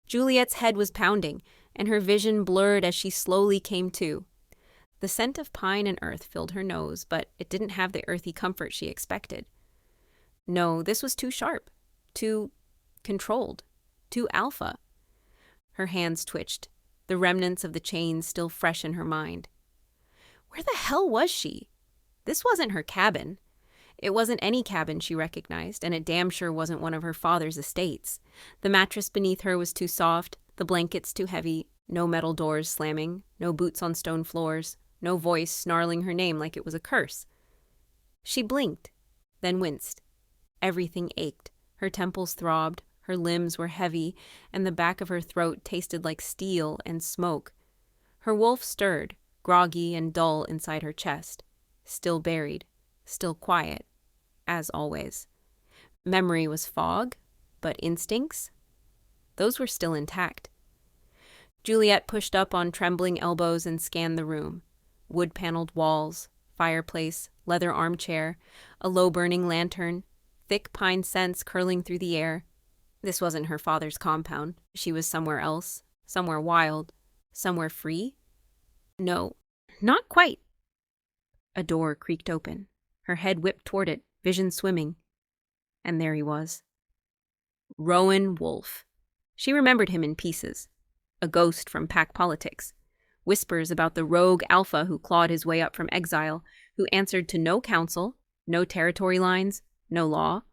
Juliet's head was pounding, and her vision blurred as she slowly came to. The scent of pine and earth filled her nose, but it didn't have the earthy comfort she expected. No, this was too sharp, too controlled, too alpha. Her hands twitched, the remnants of the chains still fresh in her mind. Where the hell was she? This wasn't her cabin. It wasn't any cabin she recognized, and it damn sure wasn't one of her father's estates. The mattress beneath her was too soft, the blankets too heavy, no metal doors slamming, no boots on stone floors, no voice snarling her name like it was a curse. She blinked, then winced. Everything ached. Her temples throbbed, her limbs were heavy, and the back of her throat tasted like steel and smoke. Her wolf stirred, groggy and dull inside her chest, still buried, still quiet, as always. Memory was fog, but instincts? Those were still intact. Juliet pushed up on trembling elbows and scanned the room. Wood-paneled walls, fireplace, leather armchair, a low-burning lantern, thick pine scents curling through the air. This wasn't her father's compound. She was somewhere else, somewhere wild, somewhere free. No, not quite. A door creaked open. Her head whipped toward it, vision swimming. And there he was. Rowan Wolf. She remembered him in pieces. A ghost from pack politics. Whispers about the rogue Alpha who clawed his way up from exile, who answered to no council, no territory lines, no law.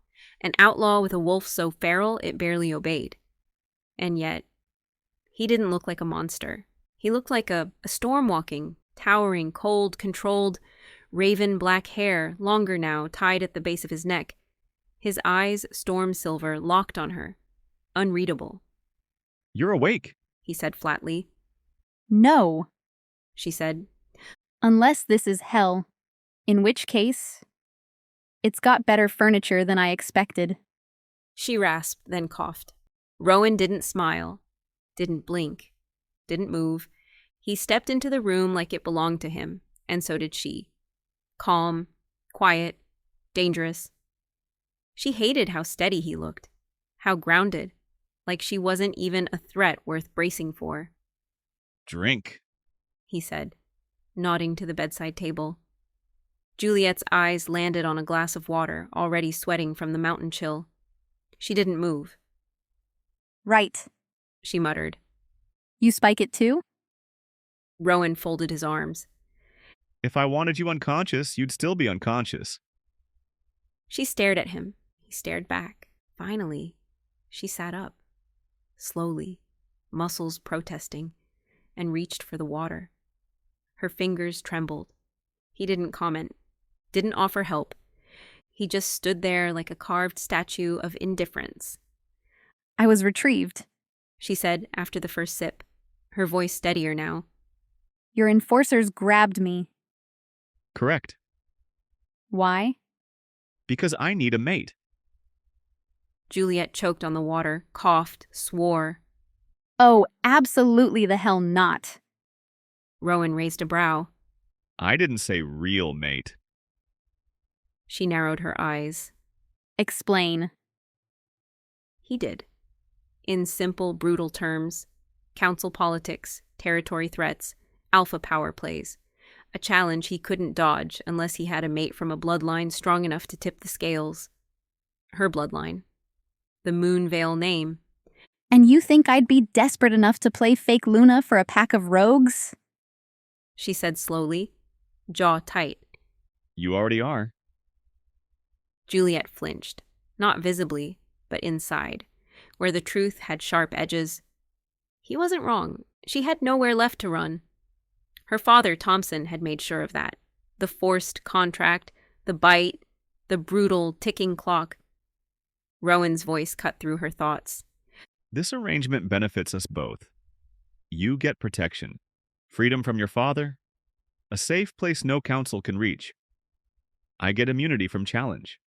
An outlaw with a wolf so feral it barely obeyed. And yet, he didn't look like a monster. He looked like a storm-walking, towering, cold, controlled, raven black hair, longer now, tied at the base of his neck. His eyes, storm silver, locked on her. Unreadable. "You're awake," he said flatly. "No," she said. "Unless this is hell. In which case, it's got better furniture than I expected." She rasped, then coughed. Rowan didn't smile, didn't blink, didn't move. He stepped into the room like it belonged to him, and so did she. Calm, quiet, dangerous. She hated how steady he looked, how grounded, like she wasn't even a threat worth bracing for. "Drink," he said, nodding to the bedside table. Juliet's eyes landed on a glass of water, already sweating from the mountain chill. She didn't move. "Right," she muttered. "You spike it too?" Rowan folded his arms. "If I wanted you unconscious, you'd still be unconscious." She stared at him. He stared back. Finally, she sat up, slowly, muscles protesting, and reached for the water. Her fingers trembled. He didn't comment, didn't offer help. He just stood there like a carved statue of indifference. "I was retrieved," she said after the first sip, her voice steadier now. "Your enforcers grabbed me." "Correct. "Why?" Because I need a mate." Juliet choked on the water, coughed, swore. "Oh, absolutely the hell not." Rowan raised a brow. "I didn't say real mate." She narrowed her eyes. "Explain." He did. In simple, brutal terms. Council politics, territory threats, alpha power plays. A challenge he couldn't dodge unless he had a mate from a bloodline strong enough to tip the scales. Her bloodline. The Moonvale name. "And you think I'd be desperate enough to play fake Luna for a pack of rogues?" she said slowly, jaw tight. "You already are." Juliet flinched, not visibly, but inside, where the truth had sharp edges. He wasn't wrong. She had nowhere left to run. Her father, Thompson, had made sure of that. The forced contract, the bite, the brutal ticking clock. Rowan's voice cut through her thoughts. "This arrangement benefits us both. You get protection, freedom from your father, a safe place no council can reach. I get immunity from challenge."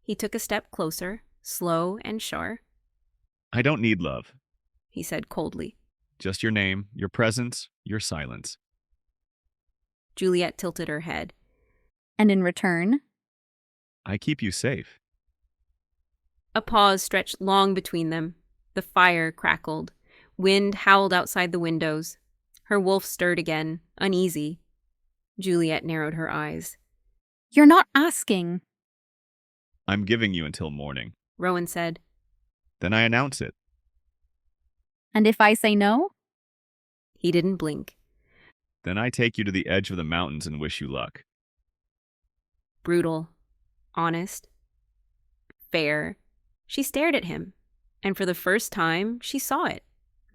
He took a step closer, slow and sure. "I don't need love," he said coldly. "Just your name, your presence, your silence." Juliet tilted her head. "And in return?" "I keep you safe." A pause stretched long between them, The fire crackled. Wind howled outside the windows. Her wolf stirred again, uneasy. Juliet narrowed her eyes. You're not asking. I'm giving you until morning. Rowan said. Then I announce it. And if I say no? He didn't blink. Then I take you to the edge of the mountains and wish you luck. Brutal. Honest. Fair. She stared at him, and for the first time, she saw it.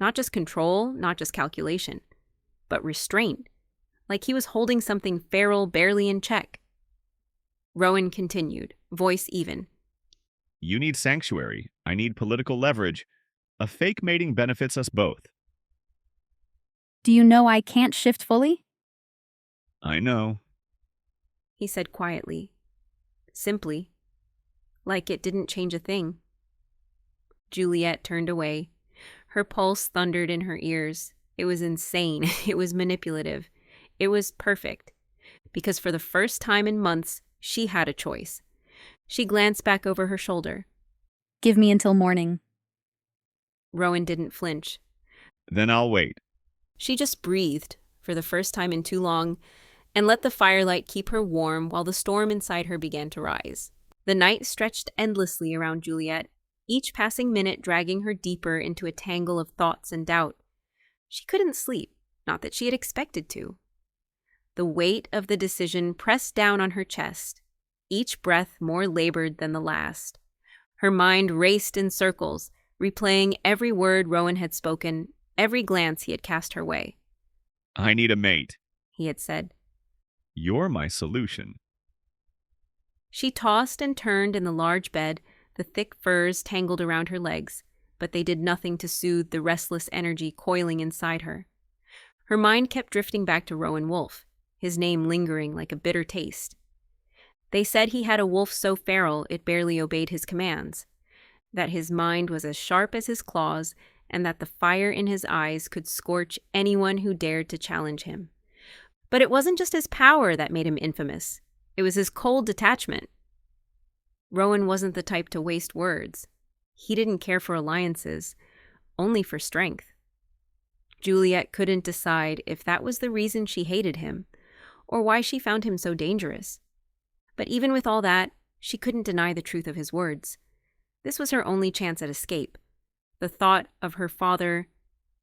Not just control, not just calculation, but restraint, like he was holding something feral barely in check. Rowan continued, voice even. You need sanctuary. I need political leverage. A fake mating benefits us both. Do you know I can't shift fully? I know. He said quietly, simply, like it didn't change a thing. Juliet turned away. Her pulse thundered in her ears. It was insane. It was manipulative. It was perfect. Because for the first time in months, she had a choice. She glanced back over her shoulder. Give me until morning. Rowan didn't flinch. Then I'll wait. She just breathed, for the first time in too long, and let the firelight keep her warm while the storm inside her began to rise. The night stretched endlessly around Juliet, each passing minute dragging her deeper into a tangle of thoughts and doubt. She couldn't sleep, not that she had expected to. The weight of the decision pressed down on her chest, each breath more labored than the last. Her mind raced in circles, replaying every word Rowan had spoken, every glance he had cast her way. I need a mate, he had said. You're my solution. She tossed and turned in the large bed, the thick furs tangled around her legs, but they did nothing to soothe the restless energy coiling inside her. Her mind kept drifting back to Rowan Wolf, his name lingering like a bitter taste. They said he had a wolf so feral it barely obeyed his commands, that his mind was as sharp as his claws, and that the fire in his eyes could scorch anyone who dared to challenge him. But it wasn't just his power that made him infamous. It was his cold detachment. Rowan wasn't the type to waste words. He didn't care for alliances, only for strength. Juliet couldn't decide if that was the reason she hated him, or why she found him so dangerous. But even with all that, she couldn't deny the truth of his words. This was her only chance at escape. The thought of her father,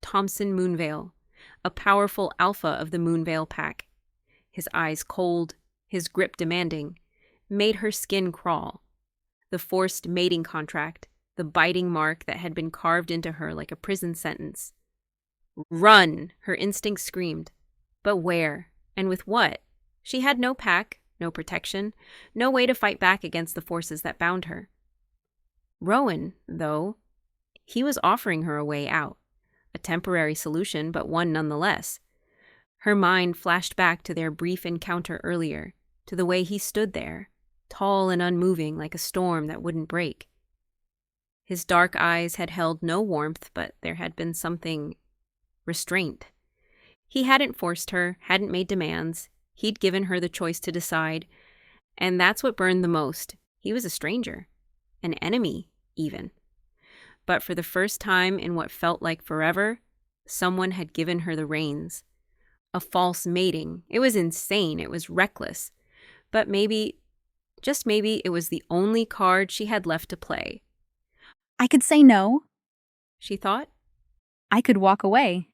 Thompson Moonvale, a powerful alpha of the Moonvale pack, his eyes cold, his grip demanding, made her skin crawl. The forced mating contract, the biting mark that had been carved into her like a prison sentence. Run, her instinct screamed. But where? And with what? She had no pack, no protection, no way to fight back against the forces that bound her. Rowan, though, he was offering her a way out. A temporary solution, but one nonetheless. Her mind flashed back to their brief encounter earlier, to the way he stood there, tall and unmoving like a storm that wouldn't break. His dark eyes had held no warmth, but there had been something... restraint. He hadn't forced her, hadn't made demands. He'd given her the choice to decide. And that's what burned the most. He was a stranger. An enemy, even. But for the first time in what felt like forever, someone had given her the reins. A false mating. It was insane. It was reckless. But maybe, just maybe, it was the only card she had left to play. I could say no. She thought. I could walk away.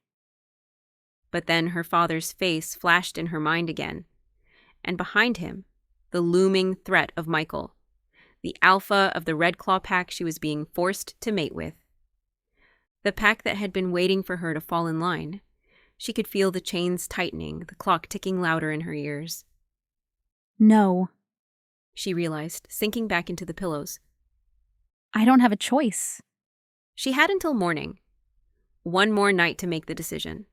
But then her father's face flashed in her mind again. And behind him, the looming threat of Michael, the alpha of the Red Claw pack she was being forced to mate with. The pack that had been waiting for her to fall in line. She could feel the chains tightening, the clock ticking louder in her ears. No. She realized, sinking back into the pillows. I don't have a choice. She had until morning. One more night to make the decision.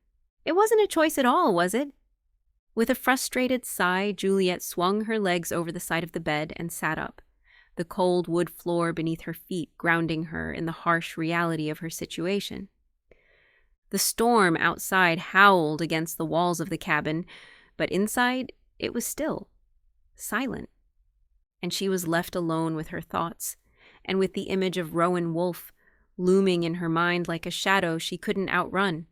It wasn't a choice at all, was it? With a frustrated sigh, Juliet swung her legs over the side of the bed and sat up, the cold wood floor beneath her feet grounding her in the harsh reality of her situation. The storm outside howled against the walls of the cabin, but inside it was still, silent. And she was left alone with her thoughts, and with the image of Rowan Wolf looming in her mind like a shadow she couldn't outrun.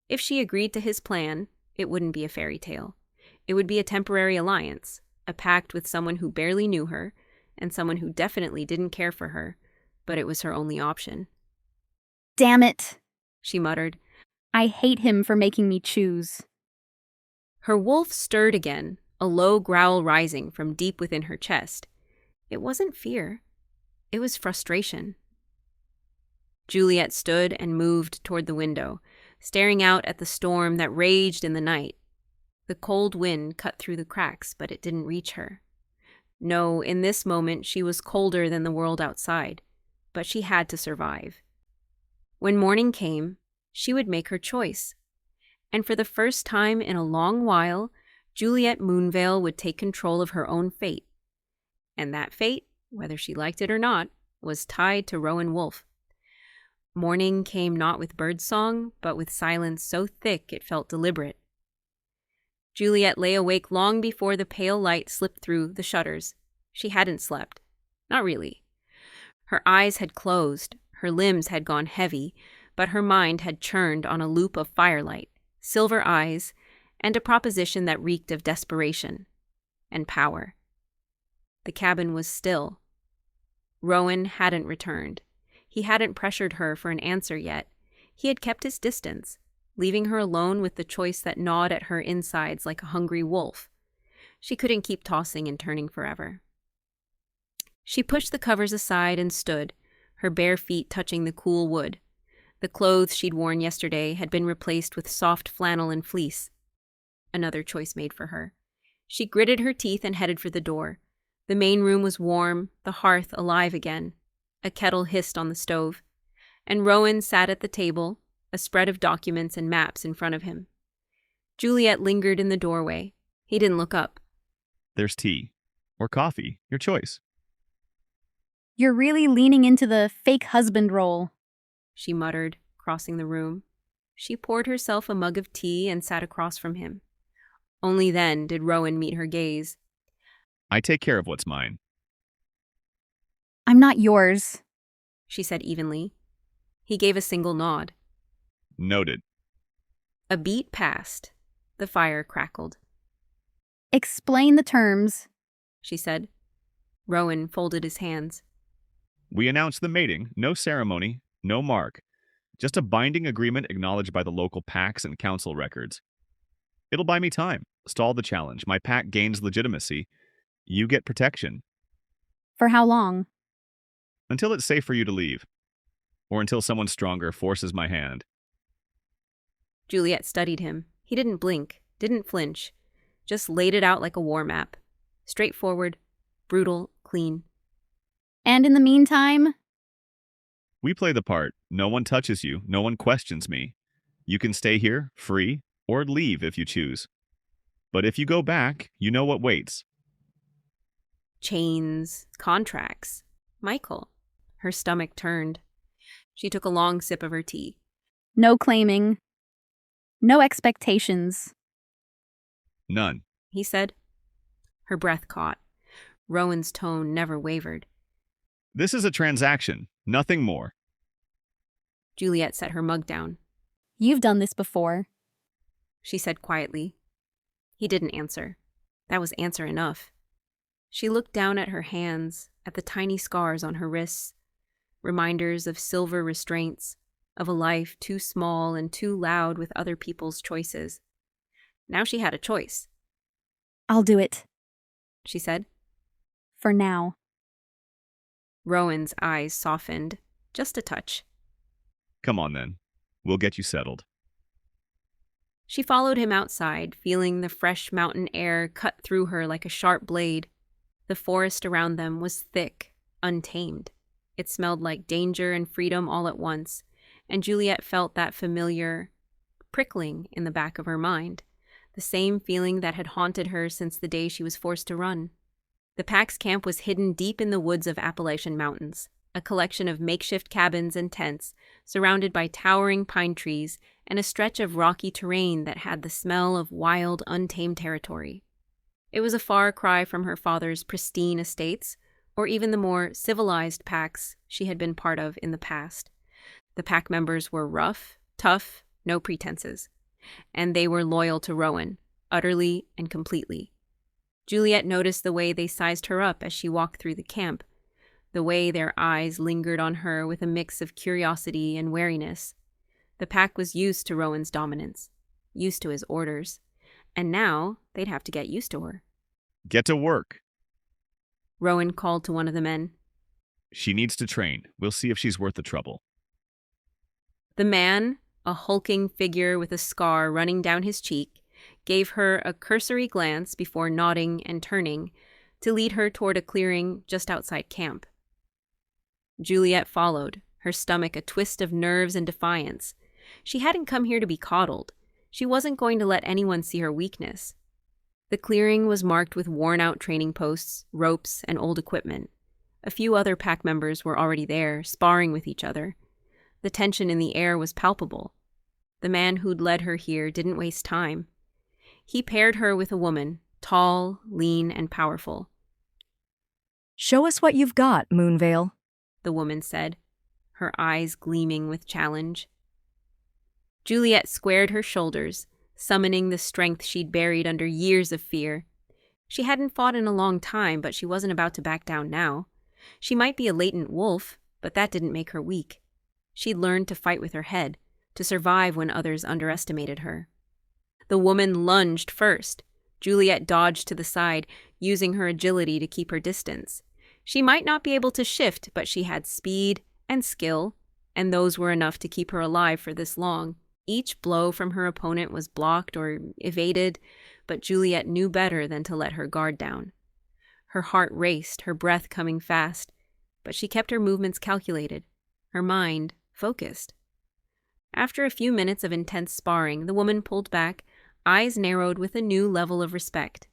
If she agreed to his plan, it wouldn't be a fairy tale. It would be a temporary alliance, a pact with someone who barely knew her, and someone who definitely didn't care for her, but it was her only option. Damn it, She muttered. I hate him for making me choose. Her wolf stirred again, a low growl rising from deep within her chest. It wasn't fear. It was frustration. Juliet stood and moved toward the window, staring out at the storm that raged in the night. The cold wind cut through the cracks, but it didn't reach her. No, in this moment she was colder than the world outside, but she had to survive. When morning came, she would make her choice. And for the first time in a long while, Juliet Moonvale would take control of her own fate. And that fate, whether she liked it or not, was tied to Rowan Wolf. Morning came not with birdsong, but with silence so thick it felt deliberate. Juliet lay awake long before the pale light slipped through the shutters. She hadn't slept. Not really. Her eyes had closed, her limbs had gone heavy, but her mind had churned on a loop of firelight, silver eyes, and a proposition that reeked of desperation and power. The cabin was still. Rowan hadn't returned. He hadn't pressured her for an answer yet. He had kept his distance, leaving her alone with the choice that gnawed at her insides like a hungry wolf. She couldn't keep tossing and turning forever. She pushed the covers aside and stood, her bare feet touching the cool wood. The clothes she'd worn yesterday had been replaced with soft flannel and fleece. Another choice made for her. She gritted her teeth and headed for the door. The main room was warm, the hearth alive again. A kettle hissed on the stove. And Rowan sat at the table, a spread of documents and maps in front of him. Juliet lingered in the doorway. He didn't look up. There's tea. Or coffee. Your choice. You're really leaning into the fake husband role, She muttered, crossing the room. She poured herself a mug of tea and sat across from him. Only then did Rowan meet her gaze. I take care of what's mine. I'm not yours. She said evenly. He gave a single nod. Noted. A beat passed. The fire crackled. Explain the terms, She said. Rowan folded his hands. We announce the mating, no ceremony, no mark. Just a binding agreement acknowledged by the local packs and council records. It'll buy me time. Stall the challenge. My pack gains legitimacy. You get protection. For how long? Until it's safe for you to leave. Or until someone stronger forces my hand. Juliet studied him. He didn't blink, didn't flinch. Just laid it out like a war map. Straightforward, brutal, clean. And in the meantime? We play the part. No one touches you. No one questions me. You can stay here, free, or leave if you choose. But if you go back, you know what waits. Chains, contracts. Michael. Her stomach turned. She took a long sip of her tea. No claiming. No expectations. None. He said. Her breath caught. Rowan's tone never wavered. This is a transaction. Nothing more. Juliet set her mug down. You've done this before, She said quietly. He didn't answer. That was answer enough. She looked down at her hands, at the tiny scars on her wrists, reminders of silver restraints, of a life too small and too loud with other people's choices. Now she had a choice. I'll do it. She said. For now. Rowan's eyes softened, just a touch. Come on then. We'll get you settled. She followed him outside, feeling the fresh mountain air cut through her like a sharp blade. The forest around them was thick, untamed. It smelled like danger and freedom all at once, and Juliet felt that familiar prickling in the back of her mind, the same feeling that had haunted her since the day she was forced to run. The pack's camp was hidden deep in the woods of Appalachian Mountains, a collection of makeshift cabins and tents, surrounded by towering pine trees and a stretch of rocky terrain that had the smell of wild, untamed territory. It was a far cry from her father's pristine estates, or even the more civilized packs she had been part of in the past. The pack members were rough, tough, no pretenses. And they were loyal to Rowan, utterly and completely. Juliet noticed the way they sized her up as she walked through the camp, the way their eyes lingered on her with a mix of curiosity and wariness. The pack was used to Rowan's dominance, used to his orders, and now they'd have to get used to her. Get to work. Rowan called to one of the men. She needs to train. We'll see if she's worth the trouble. The man, a hulking figure with a scar running down his cheek, gave her a cursory glance before nodding and turning to lead her toward a clearing just outside camp. Juliet followed, her stomach a twist of nerves and defiance. She hadn't come here to be coddled. She wasn't going to let anyone see her weakness. The clearing was marked with worn-out training posts, ropes, and old equipment. A few other pack members were already there, sparring with each other. The tension in the air was palpable. The man who'd led her here didn't waste time. He paired her with a woman, tall, lean, and powerful. "Show us what you've got, Moonvale," the woman said, her eyes gleaming with challenge. Juliet squared her shoulders, summoning the strength she'd buried under years of fear. She hadn't fought in a long time, but she wasn't about to back down now. She might be a latent wolf, but that didn't make her weak. She'd learned to fight with her head, to survive when others underestimated her. The woman lunged first. Juliet dodged to the side, using her agility to keep her distance. She might not be able to shift, but she had speed and skill, and those were enough to keep her alive for this long. Each blow from her opponent was blocked or evaded, but Juliet knew better than to let her guard down. Her heart raced, her breath coming fast, but she kept her movements calculated, her mind focused. After a few minutes of intense sparring, the woman pulled back, eyes narrowed with a new level of respect.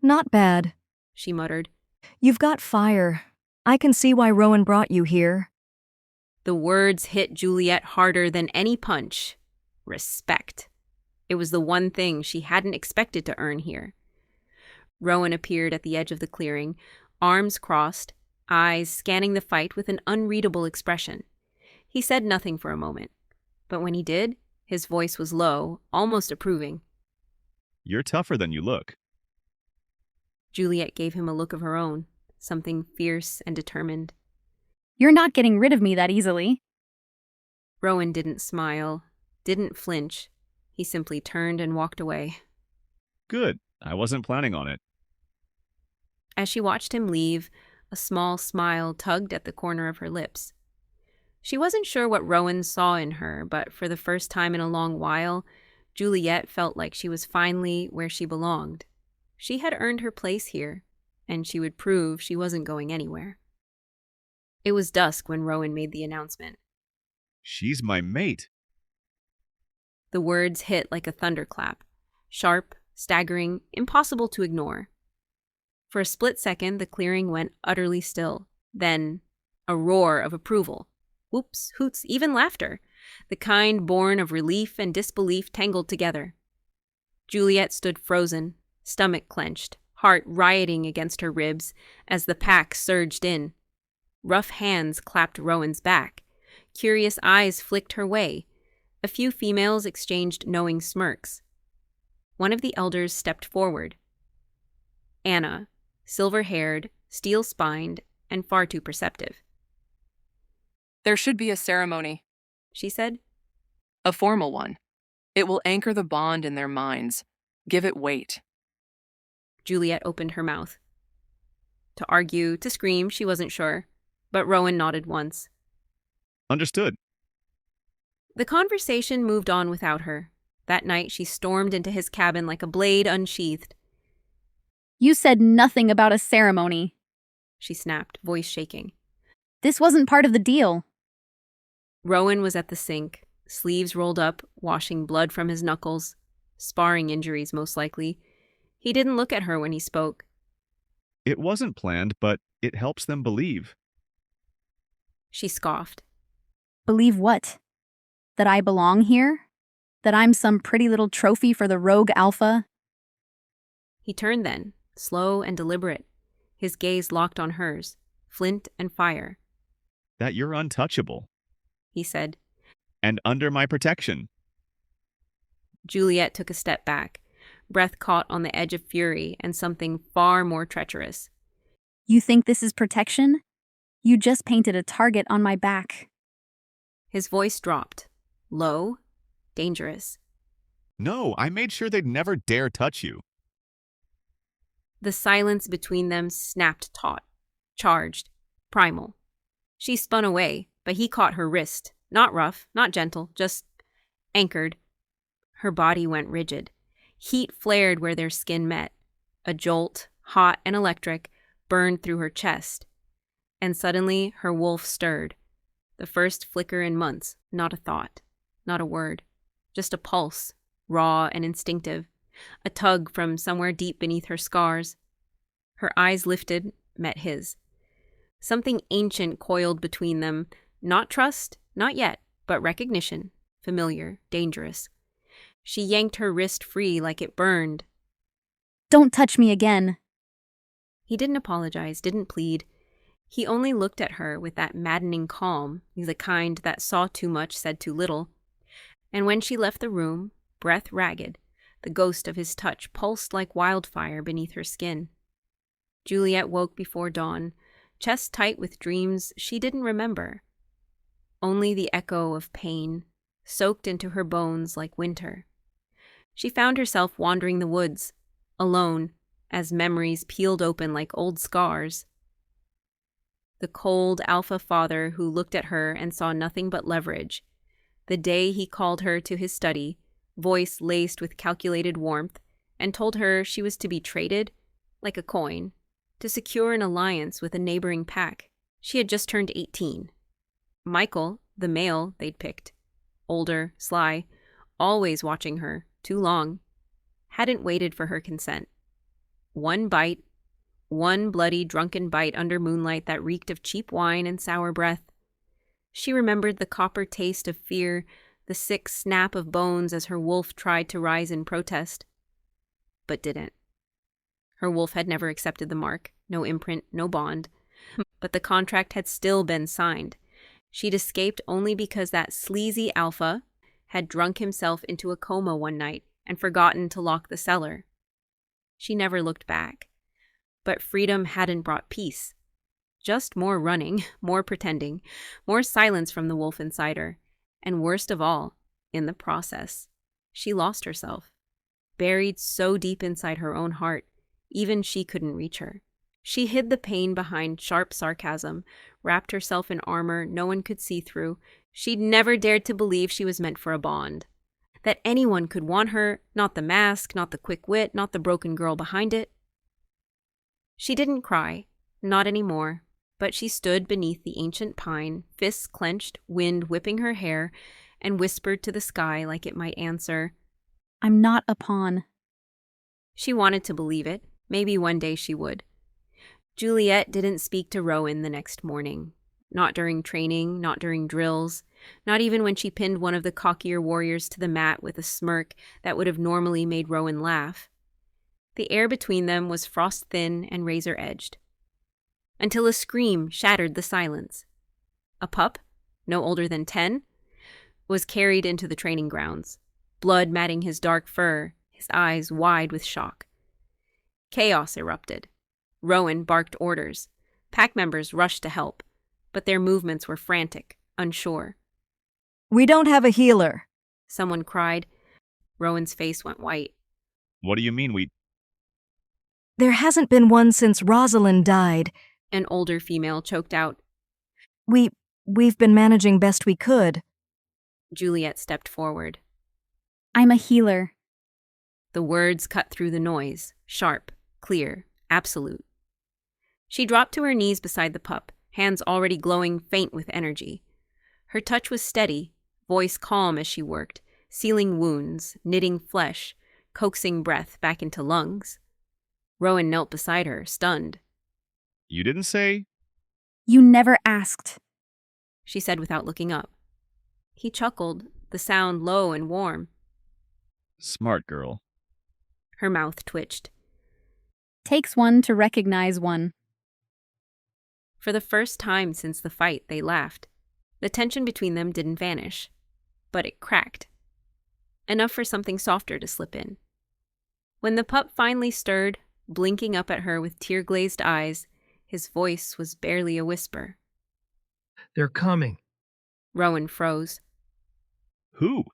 "Not bad," she muttered. "You've got fire. I can see why Rowan brought you here." The words hit Juliet harder than any punch. Respect. It was the one thing she hadn't expected to earn here. Rowan appeared at the edge of the clearing, arms crossed, eyes scanning the fight with an unreadable expression. He said nothing for a moment, but when he did, his voice was low, almost approving. You're tougher than you look. Juliet gave him a look of her own, something fierce and determined. You're not getting rid of me that easily. Rowan didn't smile, didn't flinch. He simply turned and walked away. Good. I wasn't planning on it. As she watched him leave, a small smile tugged at the corner of her lips. She wasn't sure what Rowan saw in her, but for the first time in a long while, Juliet felt like she was finally where she belonged. She had earned her place here, and she would prove she wasn't going anywhere. It was dusk when Rowan made the announcement. She's my mate. The words hit like a thunderclap, sharp, staggering, impossible to ignore. For a split second, the clearing went utterly still. Then, a roar of approval. Whoops, hoots, even laughter. The kind born of relief and disbelief tangled together. Juliet stood frozen, stomach clenched, heart rioting against her ribs as the pack surged in. Rough hands clapped Rowan's back. Curious eyes flicked her way. A few females exchanged knowing smirks. One of the elders stepped forward. Anna, silver-haired, steel-spined, and far too perceptive. "There should be a ceremony," she said. "A formal one. It will anchor the bond in their minds. Give it weight." Juliet opened her mouth. To argue, to scream, she wasn't sure, but Rowan nodded once. Understood. The conversation moved on without her. That night, she stormed into his cabin like a blade unsheathed. You said nothing about a ceremony, She snapped, voice shaking. This wasn't part of the deal. Rowan was at the sink, sleeves rolled up, washing blood from his knuckles. Sparring injuries, most likely. He didn't look at her when he spoke. It wasn't planned, but it helps them believe. She scoffed. Believe what? That I belong here? That I'm some pretty little trophy for the rogue Alpha? He turned then, slow and deliberate, his gaze locked on hers, flint and fire. That you're untouchable. he said. And under my protection. Juliet took a step back, breath caught on the edge of fury and something far more treacherous. You think this is protection? You just painted a target on my back. His voice dropped, low, dangerous. No, I made sure they'd never dare touch you. The silence between them snapped taut, charged, primal. She spun away, but he caught her wrist, not rough, not gentle, just anchored. Her body went rigid. Heat flared where their skin met. A jolt, hot and electric, burned through her chest. And suddenly her wolf stirred. The first flicker in months, not a thought, not a word, just a pulse, raw and instinctive, a tug from somewhere deep beneath her scars. Her eyes lifted, met his. Something ancient coiled between them, not trust, not yet, but recognition, familiar, dangerous. She yanked her wrist free like it burned. Don't touch me again. He didn't apologize, didn't plead. He only looked at her with that maddening calm, the kind that saw too much, said too little. And when she left the room, breath ragged, the ghost of his touch pulsed like wildfire beneath her skin. Juliet woke before dawn, chest tight with dreams she didn't remember. Only the echo of pain, soaked into her bones like winter. She found herself wandering the woods, alone, as memories peeled open like old scars. The cold alpha father who looked at her and saw nothing but leverage. The day he called her to his study, voice laced with calculated warmth, and told her she was to be traded, like a coin, to secure an alliance with a neighboring pack. She had just turned 18. Michael, the male they'd picked, older, sly, always watching her, too long, hadn't waited for her consent. One bite, one bloody, drunken bite under moonlight that reeked of cheap wine and sour breath. She remembered the copper taste of fear, the sick snap of bones as her wolf tried to rise in protest, but didn't. Her wolf had never accepted the mark, no imprint, no bond, but the contract had still been signed. She'd escaped only because that sleazy alpha had drunk himself into a coma one night and forgotten to lock the cellar. She never looked back. But freedom hadn't brought peace. Just more running, more pretending, more silence from the wolf inside her. And worst of all, in the process, she lost herself. Buried so deep inside her own heart, even she couldn't reach her. She hid the pain behind sharp sarcasm, wrapped herself in armor no one could see through. She'd never dared to believe she was meant for a bond. That anyone could want her, not the mask, not the quick wit, not the broken girl behind it. She didn't cry, not anymore, but she stood beneath the ancient pine, fists clenched, wind whipping her hair, and whispered to the sky like it might answer, I'm not a pawn. She wanted to believe it. Maybe one day she would. Juliet didn't speak to Rowan the next morning. Not during training, not during drills, not even when she pinned one of the cockier warriors to the mat with a smirk that would have normally made Rowan laugh. The air between them was frost-thin and razor-edged. Until a scream shattered the silence. A pup, no older than 10, was carried into the training grounds, blood matting his dark fur, his eyes wide with shock. Chaos erupted. Rowan barked orders. Pack members rushed to help, but their movements were frantic, unsure. We don't have a healer, Someone cried. Rowan's face went white. What do you mean There hasn't been one since Rosalind died. An older female choked out. We've been managing best we could. Juliet stepped forward. I'm a healer. The words cut through the noise, sharp, clear, absolute. She dropped to her knees beside the pup, hands already glowing faint with energy. Her touch was steady, voice calm as she worked, sealing wounds, knitting flesh, coaxing breath back into lungs. Rowan knelt beside her, stunned. You didn't say? You never asked. She said without looking up. He chuckled, the sound low and warm. Smart girl. Her mouth twitched. Takes one to recognize one. For the first time since the fight, they laughed. The tension between them didn't vanish, but it cracked. Enough for something softer to slip in. When the pup finally stirred, blinking up at her with tear-glazed eyes, his voice was barely a whisper. They're coming. Rowan froze. Who?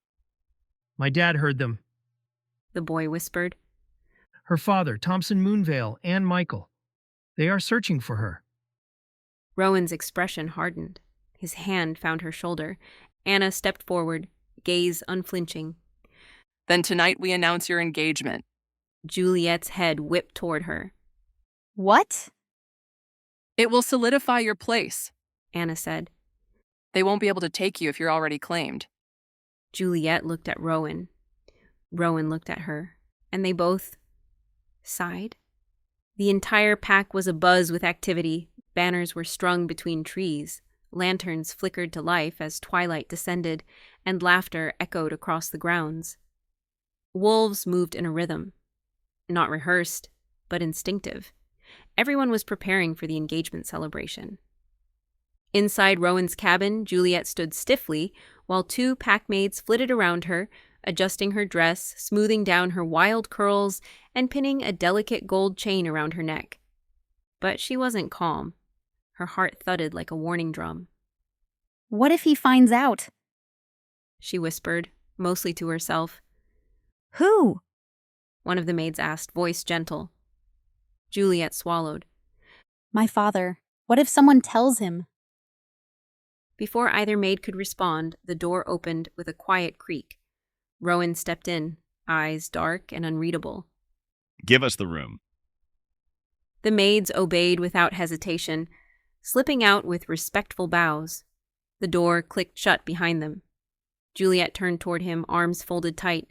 My dad heard them. The boy whispered. Her father, Thompson Moonvale, and Michael. They are searching for her. Rowan's expression hardened. His hand found her shoulder. Anna stepped forward, gaze unflinching. Then tonight we announce your engagement. Juliet's head whipped toward her. What? It will solidify your place. Anna said. They won't be able to take you if you're already claimed. Juliet looked at Rowan. Rowan looked at her, and they both sighed. The entire pack was abuzz with activity. Banners were strung between trees. Lanterns flickered to life as twilight descended, and laughter echoed across the grounds. Wolves moved in a rhythm. Not rehearsed, but instinctive. Everyone was preparing for the engagement celebration. Inside Rowan's cabin, Juliet stood stiffly, while two packmaids flitted around her, adjusting her dress, smoothing down her wild curls, and pinning a delicate gold chain around her neck. But she wasn't calm. Her heart thudded like a warning drum. What if he finds out? She whispered, mostly to herself. Who? One of the maids asked, voice gentle. Juliet swallowed. My father. What if someone tells him? Before either maid could respond, the door opened with a quiet creak. Rowan stepped in, eyes dark and unreadable. Give us the room. The maids obeyed without hesitation, slipping out with respectful bows. The door clicked shut behind them. Juliet turned toward him, arms folded tight.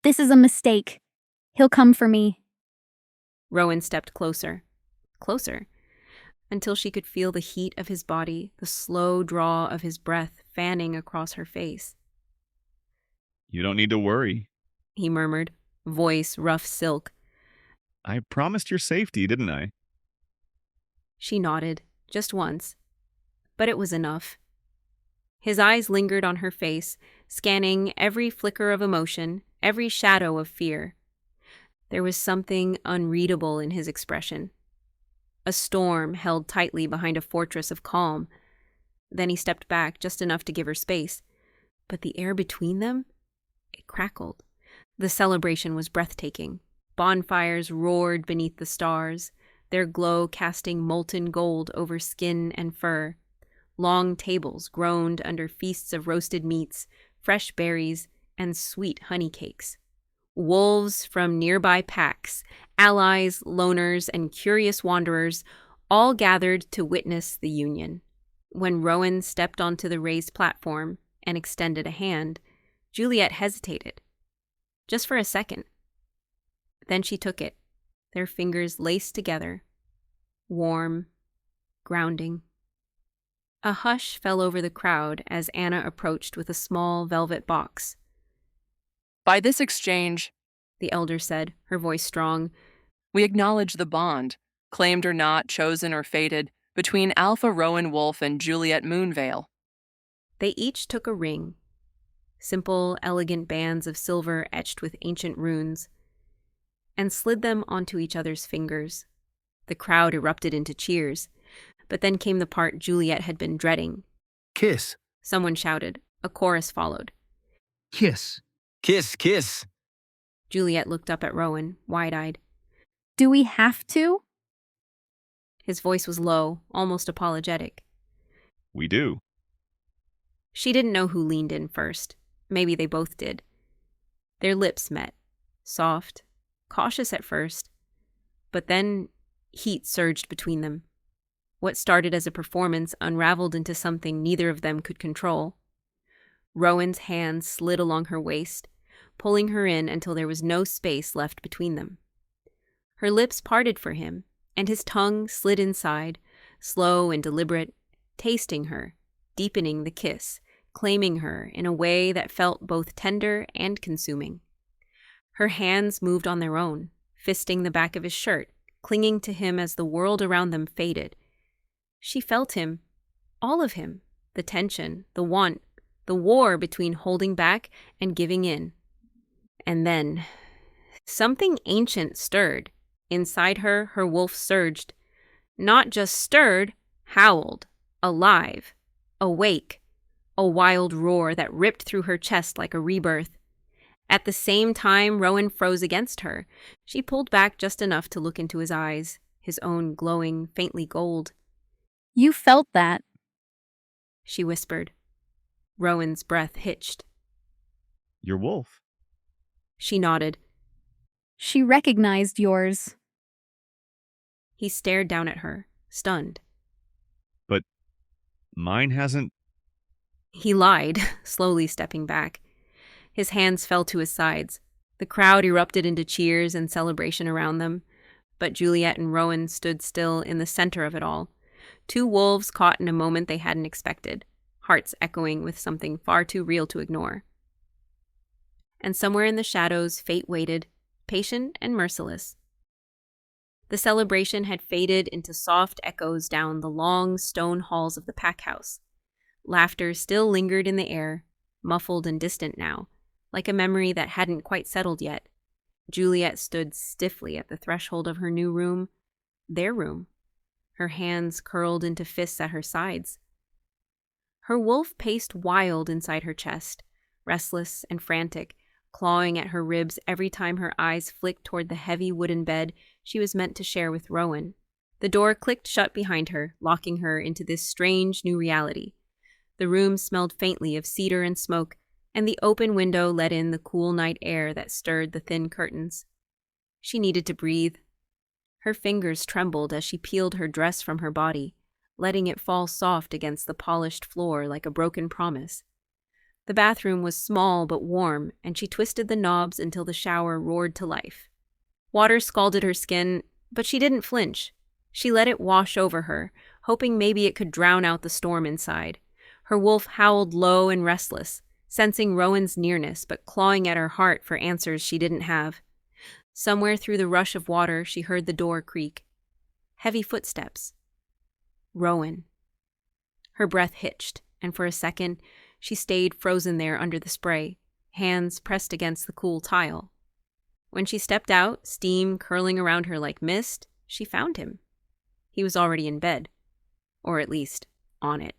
This is a mistake. He'll come for me. Rowan stepped closer. Closer. Until she could feel the heat of his body, the slow draw of his breath fanning across her face. You don't need to worry. He murmured, voice rough silk. I promised your safety, didn't I? She nodded, just once. But it was enough. His eyes lingered on her face, scanning every flicker of emotion, every shadow of fear. There was something unreadable in his expression. A storm held tightly behind a fortress of calm. Then he stepped back just enough to give her space. But the air between them? It crackled. The celebration was breathtaking. Bonfires roared beneath the stars, their glow casting molten gold over skin and fur. Long tables groaned under feasts of roasted meats, fresh berries, and sweet honey cakes. Wolves from nearby packs, allies, loners, and curious wanderers, all gathered to witness the union. When Rowan stepped onto the raised platform and extended a hand, Juliet hesitated. Just for a second. Then she took it, their fingers laced together. Warm, grounding. A hush fell over the crowd as Anna approached with a small velvet box. By this exchange, the elder said, her voice strong, we acknowledge the bond, claimed or not, chosen or fated, between Alpha Rowan Wolf and Juliet Moonvale. They each took a ring. Simple, elegant bands of silver etched with ancient runes, and slid them onto each other's fingers. The crowd erupted into cheers, but then came the part Juliet had been dreading. Kiss. Someone shouted. A chorus followed. Kiss. Kiss, kiss. Juliet looked up at Rowan, wide-eyed. Do we have to? His voice was low, almost apologetic. We do. She didn't know who leaned in first. Maybe they both did. Their lips met, soft, cautious at first, but then heat surged between them. What started as a performance unraveled into something neither of them could control. Rowan's hand slid along her waist, pulling her in until there was no space left between them. Her lips parted for him, and his tongue slid inside, slow and deliberate, tasting her, deepening the kiss, claiming her in a way that felt both tender and consuming. Her hands moved on their own, fisting the back of his shirt, clinging to him as the world around them faded. She felt him, all of him, the tension, the want, the war between holding back and giving in. And then, something ancient stirred. Inside her, her wolf surged. Not just stirred, howled, alive, awake, a wild roar that ripped through her chest like a rebirth. At the same time, Rowan froze against her. She pulled back just enough to look into his eyes, his own glowing, faintly gold. You felt that. She whispered. Rowan's breath hitched. Your wolf. She nodded. She recognized yours. He stared down at her, stunned. But mine hasn't. He lied, slowly stepping back. His hands fell to his sides. The crowd erupted into cheers and celebration around them. But Juliet and Rowan stood still in the center of it all. Two wolves caught in a moment they hadn't expected, hearts echoing with something far too real to ignore. And somewhere in the shadows, fate waited, patient and merciless. The celebration had faded into soft echoes down the long stone halls of the pack house. Laughter still lingered in the air, muffled and distant now, like a memory that hadn't quite settled yet. Juliet stood stiffly at the threshold of her new room, their room, her hands curled into fists at her sides. Her wolf paced wild inside her chest, restless and frantic, clawing at her ribs every time her eyes flicked toward the heavy wooden bed she was meant to share with Rowan. The door clicked shut behind her, locking her into this strange new reality. The room smelled faintly of cedar and smoke, and the open window let in the cool night air that stirred the thin curtains. She needed to breathe. Her fingers trembled as she peeled her dress from her body, letting it fall soft against the polished floor like a broken promise. The bathroom was small but warm, and she twisted the knobs until the shower roared to life. Water scalded her skin, but she didn't flinch. She let it wash over her, hoping maybe it could drown out the storm inside. Her wolf howled low and restless, sensing Rowan's nearness but clawing at her heart for answers she didn't have. Somewhere through the rush of water, she heard the door creak. Heavy footsteps. Rowan. Her breath hitched, and for a second, she stayed frozen there under the spray, hands pressed against the cool tile. When she stepped out, steam curling around her like mist, she found him. He was already in bed. Or at least, on it.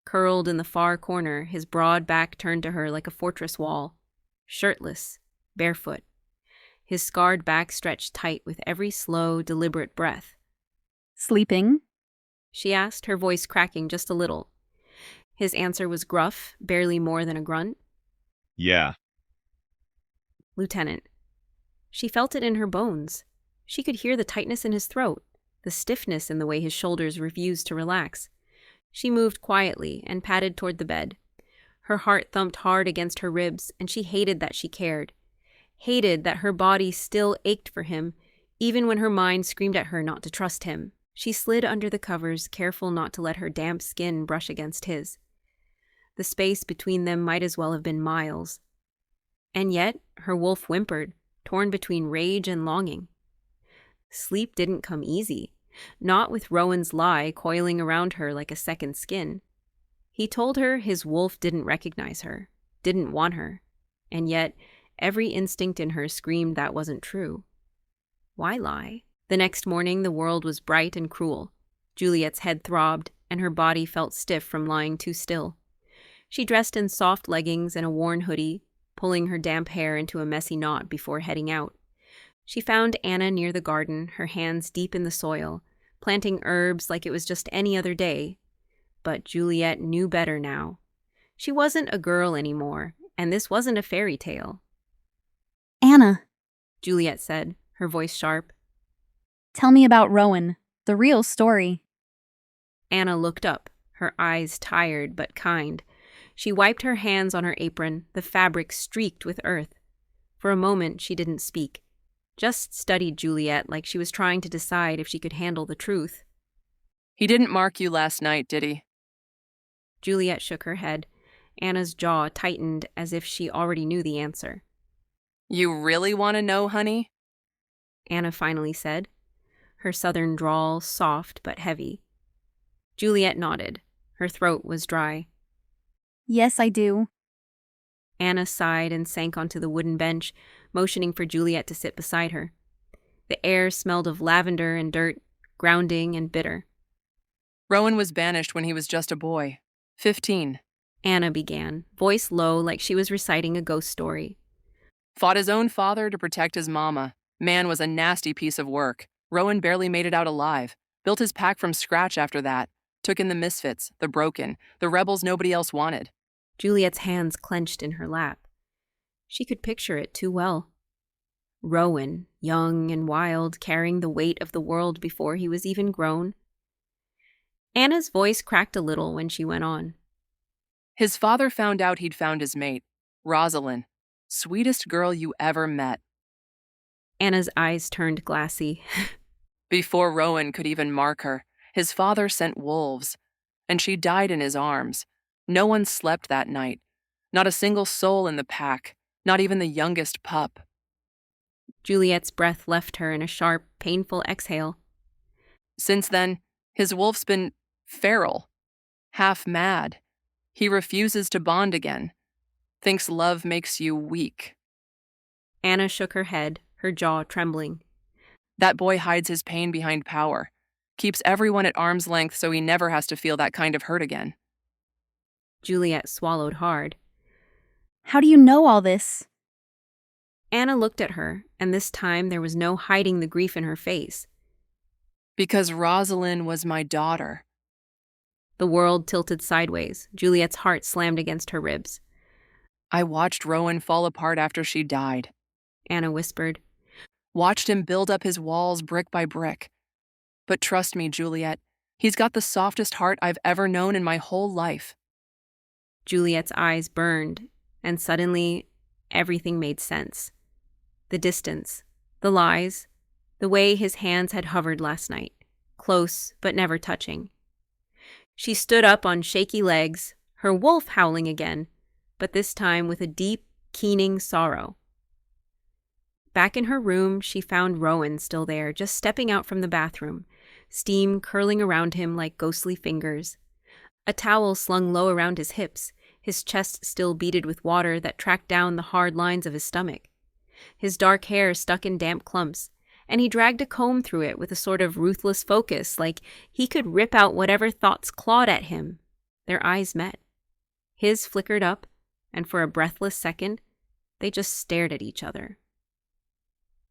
Curled in the far corner, his broad back turned to her like a fortress wall. Shirtless, barefoot. His scarred back stretched tight with every slow, deliberate breath. Sleeping? She asked, her voice cracking just a little. His answer was gruff, barely more than a grunt. Yeah. Lieutenant. She felt it in her bones. She could hear the tightness in his throat, the stiffness in the way his shoulders refused to relax. She moved quietly and padded toward the bed. Her heart thumped hard against her ribs, and she hated that she cared. Hated that her body still ached for him, even when her mind screamed at her not to trust him. She slid under the covers, careful not to let her damp skin brush against his. The space between them might as well have been miles. And yet, her wolf whimpered, torn between rage and longing. Sleep didn't come easy, not with Rowan's lie coiling around her like a second skin. He told her his wolf didn't recognize her, didn't want her, and yet every instinct in her screamed that wasn't true. Why lie? The next morning, the world was bright and cruel. Juliet's head throbbed, and her body felt stiff from lying too still. She dressed in soft leggings and a worn hoodie, pulling her damp hair into a messy knot before heading out. She found Anna near the garden, her hands deep in the soil, planting herbs like it was just any other day. But Juliet knew better now. She wasn't a girl anymore, and this wasn't a fairy tale. Anna, Juliet said, her voice sharp. tell me about Rowan, the real story. Anna looked up, her eyes tired but kind. She wiped her hands on her apron, the fabric streaked with earth. For a moment, she didn't speak, just studied Juliet like she was trying to decide if she could handle the truth. He didn't mark you last night, did he? Juliet shook her head. Anna's jaw tightened as if she already knew the answer. You really want to know, honey? Anna finally said, her southern drawl soft but heavy. Juliet nodded. Her throat was dry. Yes, I do. Anna sighed and sank onto the wooden bench, motioning for Juliet to sit beside her. The air smelled of lavender and dirt, grounding and bitter. Rowan was banished when he was just a boy, 15. Anna began, voice low like she was reciting a ghost story. Fought his own father to protect his mama. Man was a nasty piece of work. Rowan barely made it out alive. Built his pack from scratch after that. Took in the misfits, the broken, the rebels nobody else wanted. Juliet's hands clenched in her lap. She could picture it too well. Rowan, young and wild, carrying the weight of the world before he was even grown. Anna's voice cracked a little when she went on. His father found out he'd found his mate, Rosalind. Sweetest girl you ever met. Anna's eyes turned glassy. Before Rowan could even mark her, his father sent wolves, and she died in his arms. No one slept that night. Not a single soul in the pack, not even the youngest pup. Juliet's breath left her in a sharp, painful exhale. Since then, his wolf's been feral, half mad. He refuses to bond again. Thinks love makes you weak. Anna shook her head, her jaw trembling. That boy hides his pain behind power. Keeps everyone at arm's length so he never has to feel that kind of hurt again. Juliet swallowed hard. How do you know all this? Anna looked at her, and this time there was no hiding the grief in her face. Because Rosalind was my daughter. The world tilted sideways. Juliet's heart slammed against her ribs. I watched Rowan fall apart after she died. Anna whispered. Watched him build up his walls brick by brick. But trust me, Juliet, he's got the softest heart I've ever known in my whole life. Juliet's eyes burned, and suddenly everything made sense. The distance, the lies, the way his hands had hovered last night, close but never touching. She stood up on shaky legs, her wolf howling again, but this time with a deep, keening sorrow. Back in her room, she found Rowan still there, just stepping out from the bathroom, steam curling around him like ghostly fingers. A towel slung low around his hips, his chest still beaded with water that tracked down the hard lines of his stomach. His dark hair stuck in damp clumps, and he dragged a comb through it with a sort of ruthless focus, like he could rip out whatever thoughts clawed at him. Their eyes met. His flickered up, and for a breathless second, they just stared at each other.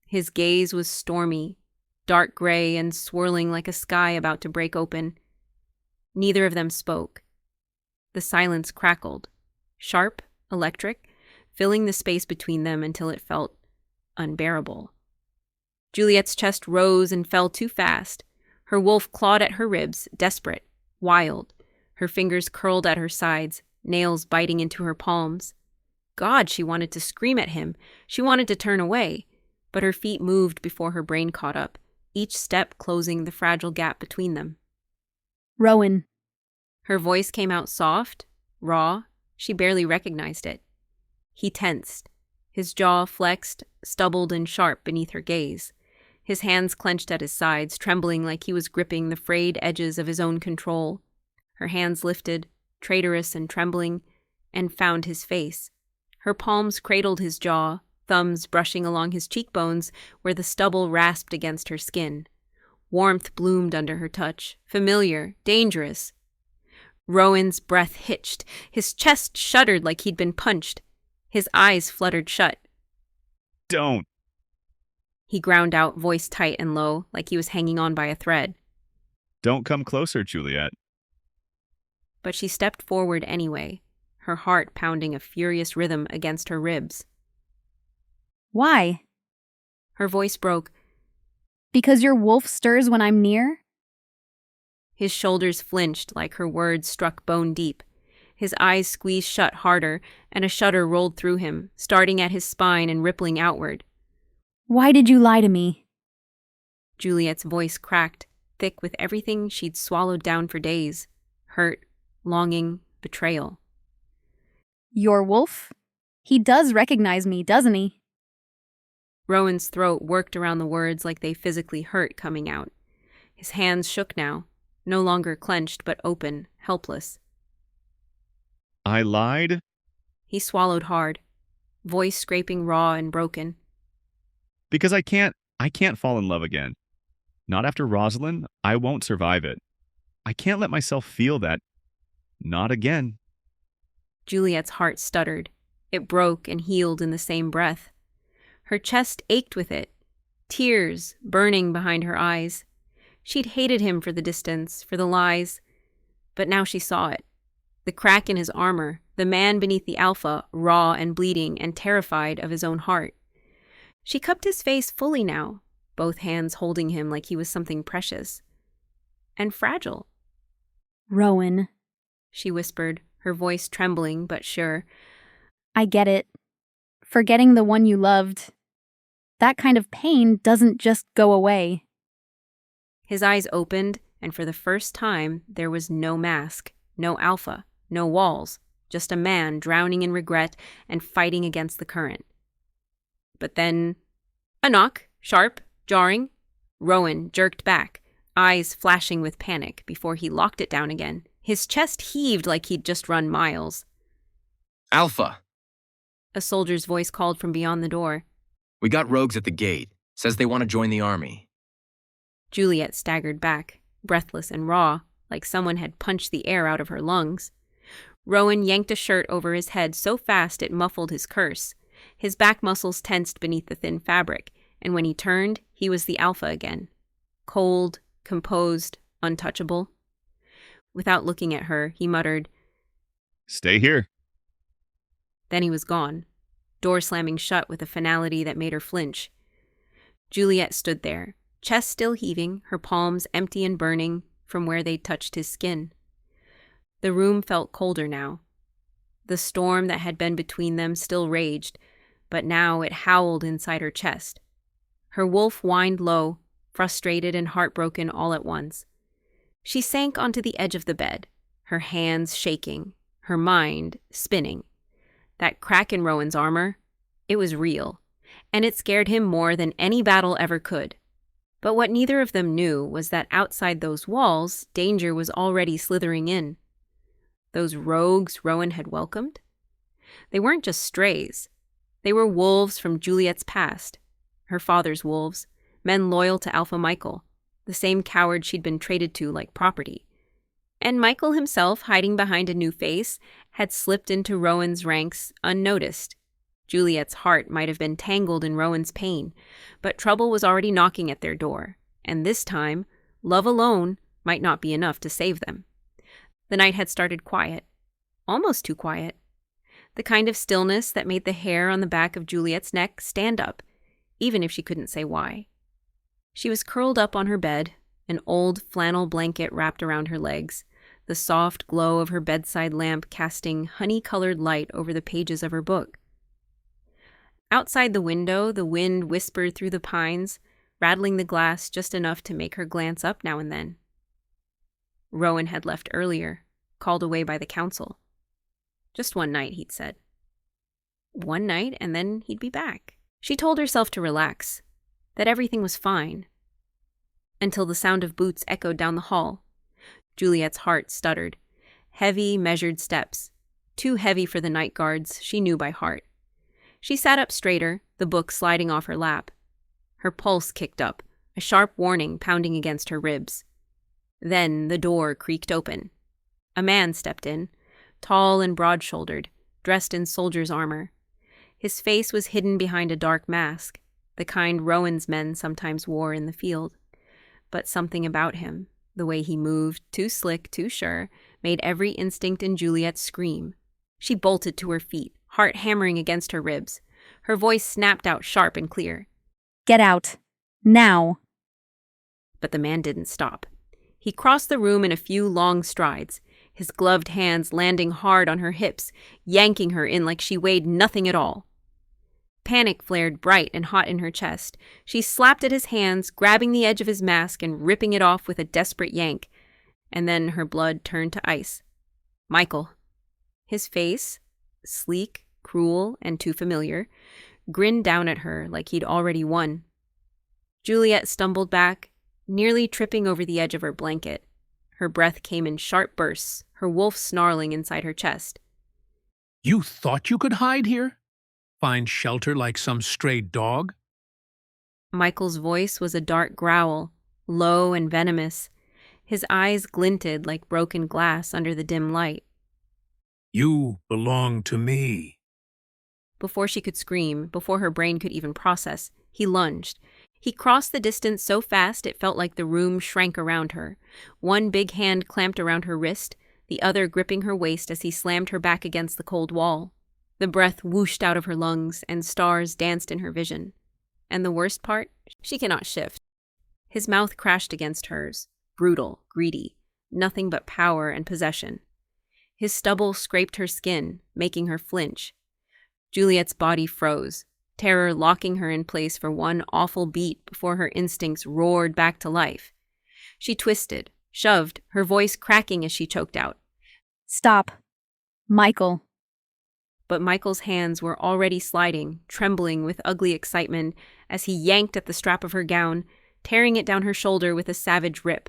His gaze was stormy, dark gray and swirling like a sky about to break open. Neither of them spoke. The silence crackled, sharp, electric, filling the space between them until it felt unbearable. Juliet's chest rose and fell too fast. Her wolf clawed at her ribs, desperate, wild. Her fingers curled at her sides, nails biting into her palms. God, she wanted to scream at him. She wanted to turn away, but her feet moved before her brain caught up, each step closing the fragile gap between them. Rowan. Her voice came out soft, raw. She barely recognized it. He tensed. His jaw flexed, stubbled and sharp beneath her gaze. His hands clenched at his sides, trembling like he was gripping the frayed edges of his own control. Her hands lifted, traitorous and trembling, and found his face. Her palms cradled his jaw, thumbs brushing along his cheekbones where the stubble rasped against her skin. Warmth bloomed under her touch, familiar, dangerous. Rowan's breath hitched. His chest shuddered like he'd been punched. His eyes fluttered shut. Don't. He ground out, voice tight and low, like he was hanging on by a thread. Don't come closer, Juliet. But she stepped forward anyway, her heart pounding a furious rhythm against her ribs. Why? Her voice broke. Because your wolf stirs when I'm near? His shoulders flinched like her words struck bone deep. His eyes squeezed shut harder, and a shudder rolled through him, starting at his spine and rippling outward. Why did you lie to me? Juliet's voice cracked, thick with everything she'd swallowed down for days. Hurt, longing, betrayal. Your wolf? He does recognize me, doesn't he? Rowan's throat worked around the words like they physically hurt coming out. His hands shook now, no longer clenched but open, helpless. I lied? He swallowed hard, voice scraping raw and broken. Because I can't fall in love again. Not after Rosalind. I won't survive it. I can't let myself feel that. Not again. Juliet's heart stuttered. It broke and healed in the same breath. Her chest ached with it, tears burning behind her eyes. She'd hated him for the distance, for the lies, but now she saw it. The crack in his armor, the man beneath the Alpha, raw and bleeding and terrified of his own heart. She cupped his face fully now, both hands holding him like he was something precious. And fragile. Rowan. She whispered, her voice trembling but sure. I get it. Forgetting the one you loved. That kind of pain doesn't just go away. His eyes opened, and for the first time, there was no mask, no Alpha, no walls, just a man drowning in regret and fighting against the current. But then, a knock, sharp, jarring. Rowan jerked back, eyes flashing with panic before he locked it down again. His chest heaved like he'd just run miles. Alpha! A soldier's voice called from beyond the door. We got rogues at the gate. Says they want to join the army. Juliet staggered back, breathless and raw, like someone had punched the air out of her lungs. Rowan yanked a shirt over his head so fast it muffled his curse. His back muscles tensed beneath the thin fabric, and when he turned, he was the Alpha again. Cold, composed, untouchable. Without looking at her, he muttered, Stay here. Then he was gone, door slamming shut with a finality that made her flinch. Juliet stood there, chest still heaving, her palms empty and burning from where they'd touched his skin. The room felt colder now. The storm that had been between them still raged, but now it howled inside her chest. Her wolf whined low, frustrated and heartbroken all at once. She sank onto the edge of the bed, her hands shaking, her mind spinning. That crack in Rowan's armor, it was real, and it scared him more than any battle ever could. But what neither of them knew was that outside those walls, danger was already slithering in. Those rogues Rowan had welcomed? They weren't just strays. They were wolves from Juliet's past, her father's wolves, men loyal to Alpha Michael, the same coward she'd been traded to like property. And Michael himself, hiding behind a new face, had slipped into Rowan's ranks unnoticed. Juliet's heart might have been tangled in Rowan's pain, but trouble was already knocking at their door, and this time, love alone might not be enough to save them. The night had started quiet, almost too quiet. The kind of stillness that made the hair on the back of Juliet's neck stand up, even if she couldn't say why. She was curled up on her bed, an old flannel blanket wrapped around her legs, the soft glow of her bedside lamp casting honey-colored light over the pages of her book. Outside the window, the wind whispered through the pines, rattling the glass just enough to make her glance up now and then. Rowan had left earlier, called away by the council. Just one night, he'd said. One night, and then he'd be back. She told herself to relax, that everything was fine. Until the sound of boots echoed down the hall. Juliet's heart stuttered. Heavy, measured steps. Too heavy for the night guards, she knew by heart. She sat up straighter, the book sliding off her lap. Her pulse kicked up, a sharp warning pounding against her ribs. Then the door creaked open. A man stepped in, tall and broad-shouldered, dressed in soldier's armor. His face was hidden behind a dark mask, the kind Rowan's men sometimes wore in the field. But something about him, the way he moved, too slick, too sure, made every instinct in Juliet scream. She bolted to her feet, heart hammering against her ribs. Her voice snapped out sharp and clear. Get out. Now. But the man didn't stop. He crossed the room in a few long strides, his gloved hands landing hard on her hips, yanking her in like she weighed nothing at all. Panic flared bright and hot in her chest. She slapped at his hands, grabbing the edge of his mask and ripping it off with a desperate yank. And then her blood turned to ice. Michael. His face, sleek, cruel, and too familiar, grinned down at her like he'd already won. Juliet stumbled back, nearly tripping over the edge of her blanket. Her breath came in sharp bursts, her wolf snarling inside her chest. You thought you could hide here? Find shelter like some stray dog? Michael's voice was a dark growl, low and venomous. His eyes glinted like broken glass under the dim light. You belong to me. Before she could scream, before her brain could even process, he lunged. He crossed the distance so fast it felt like the room shrank around her. One big hand clamped around her wrist, the other gripping her waist as he slammed her back against the cold wall. The breath whooshed out of her lungs, and stars danced in her vision. And the worst part? She cannot shift. His mouth crashed against hers, brutal, greedy, nothing but power and possession. His stubble scraped her skin, making her flinch. Juliet's body froze, terror locking her in place for one awful beat before her instincts roared back to life. She twisted, shoved, her voice cracking as she choked out, Stop. Michael. but Michael's hands were already sliding, trembling with ugly excitement as he yanked at the strap of her gown, tearing it down her shoulder with a savage rip.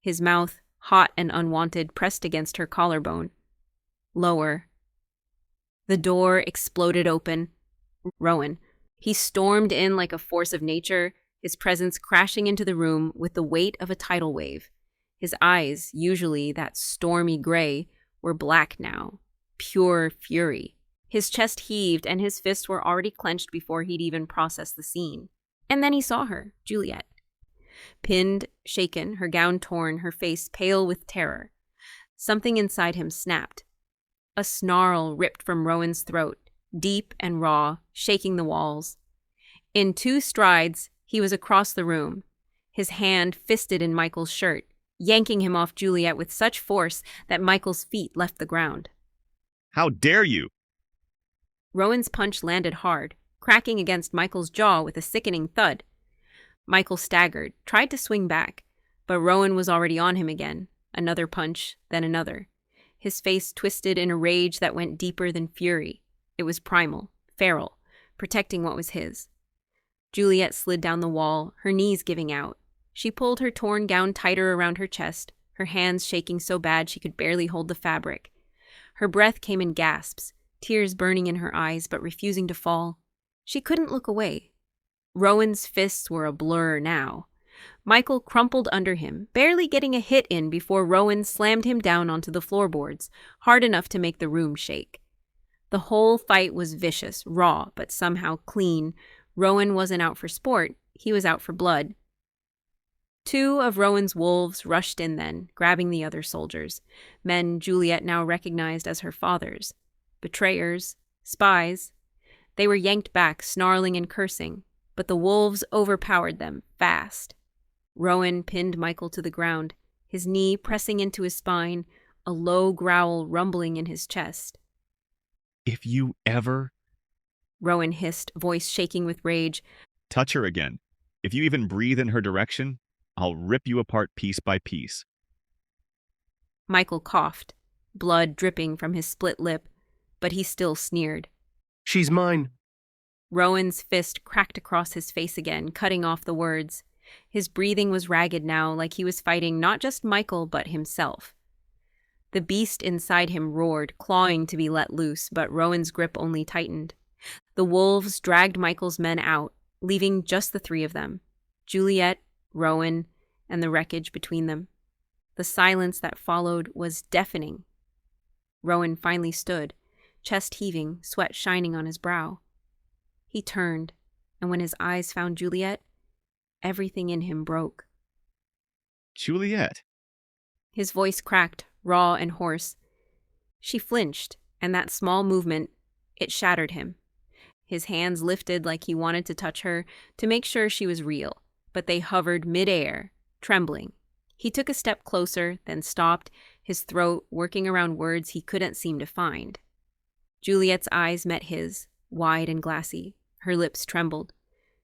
His mouth, hot and unwanted, pressed against her collarbone. Lower. The door exploded open. Rowan. He stormed in like a force of nature, his presence crashing into the room with the weight of a tidal wave. His eyes, usually that stormy gray, were black now. Pure fury. His chest heaved and his fists were already clenched before he'd even processed the scene. And then he saw her, Juliet. Pinned, shaken, her gown torn, her face pale with terror. Something inside him snapped. A snarl ripped from Rowan's throat, deep and raw, shaking the walls. In 2 strides, he was across the room, his hand fisted in Michael's shirt, yanking him off Juliet with such force that Michael's feet left the ground. How dare you? Rowan's punch landed hard, cracking against Michael's jaw with a sickening thud. Michael staggered, tried to swing back, but Rowan was already on him again. Another punch, then another. His face twisted in a rage that went deeper than fury. It was primal, feral, protecting what was his. Juliet slid down the wall, her knees giving out. She pulled her torn gown tighter around her chest, her hands shaking so bad she could barely hold the fabric. Her breath came in gasps, tears burning in her eyes but refusing to fall. She couldn't look away. Rowan's fists were a blur now. Michael crumpled under him, barely getting a hit in before Rowan slammed him down onto the floorboards, hard enough to make the room shake. The whole fight was vicious, raw, but somehow clean. Rowan wasn't out for sport, he was out for blood. 2 of Rowan's wolves rushed in then, grabbing the other soldiers, men Juliet now recognized as her fathers. Betrayers, spies. They were yanked back, snarling and cursing, but the wolves overpowered them, fast. Rowan pinned Michael to the ground, his knee pressing into his spine, a low growl rumbling in his chest. If you ever Rowan hissed, voice shaking with rage. touch her again, if you even breathe in her direction, I'll rip you apart piece by piece. Michael coughed, blood dripping from his split lip, but he still sneered. She's mine. Rowan's fist cracked across his face again, cutting off the words. His breathing was ragged now, like he was fighting not just Michael, but himself. The beast inside him roared, clawing to be let loose, but Rowan's grip only tightened. The wolves dragged Michael's men out, leaving just the 3 of them, Juliet, Rowan, and the wreckage between them. The silence that followed was deafening. Rowan finally stood, chest heaving, sweat shining on his brow. He turned, and when his eyes found Juliet, everything in him broke. Juliet. His voice cracked, raw and hoarse. She flinched, and that small movement, it shattered him. His hands lifted like he wanted to touch her, to make sure she was real, but they hovered mid-air, trembling. He took a step closer, then stopped, his throat working around words he couldn't seem to find. Juliet's eyes met his, wide and glassy. Her lips trembled.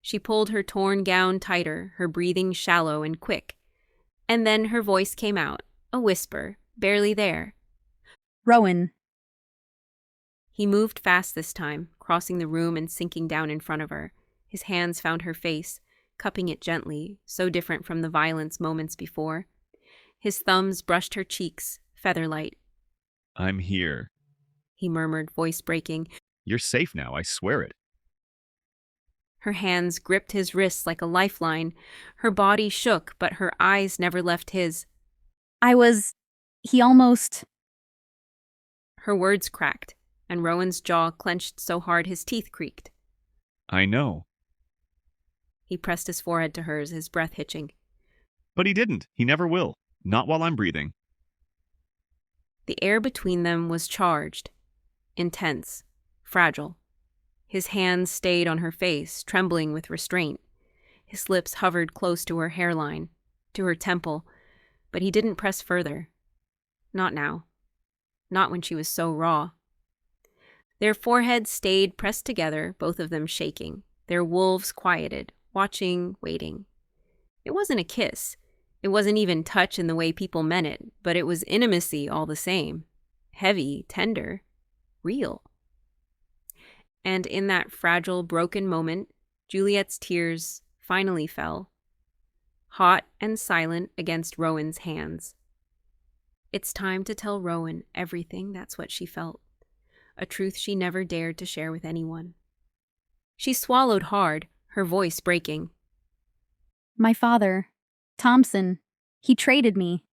She pulled her torn gown tighter, her breathing shallow and quick. And then her voice came out, a whisper, barely there. Rowan. He moved fast this time, crossing the room and sinking down in front of her. His hands found her face, cupping it gently, so different from the violence moments before. His thumbs brushed her cheeks, featherlight. I'm here. he murmured, voice breaking. You're safe now, I swear it. Her hands gripped his wrists like a lifeline. Her body shook, but her eyes never left his. He almost. Her words cracked, and Rowan's jaw clenched so hard his teeth creaked. I know. He pressed his forehead to hers, his breath hitching. But he didn't. He never will. Not while I'm breathing. The air between them was charged, intense, fragile. His hands stayed on her face, trembling with restraint. His lips hovered close to her hairline, to her temple, but he didn't press further. Not now. Not when she was so raw. Their foreheads stayed pressed together, both of them shaking, their wolves quieted, watching, waiting. It wasn't a kiss. It wasn't even touch in the way people meant it, but it was intimacy all the same. Heavy, tender, real. And in that fragile, broken moment, Juliet's tears finally fell, hot and silent against Rowan's hands. It's time to tell Rowan everything, that's what she felt. A truth she never dared to share with anyone. She swallowed hard, her voice breaking. My father, Thompson, he traded me.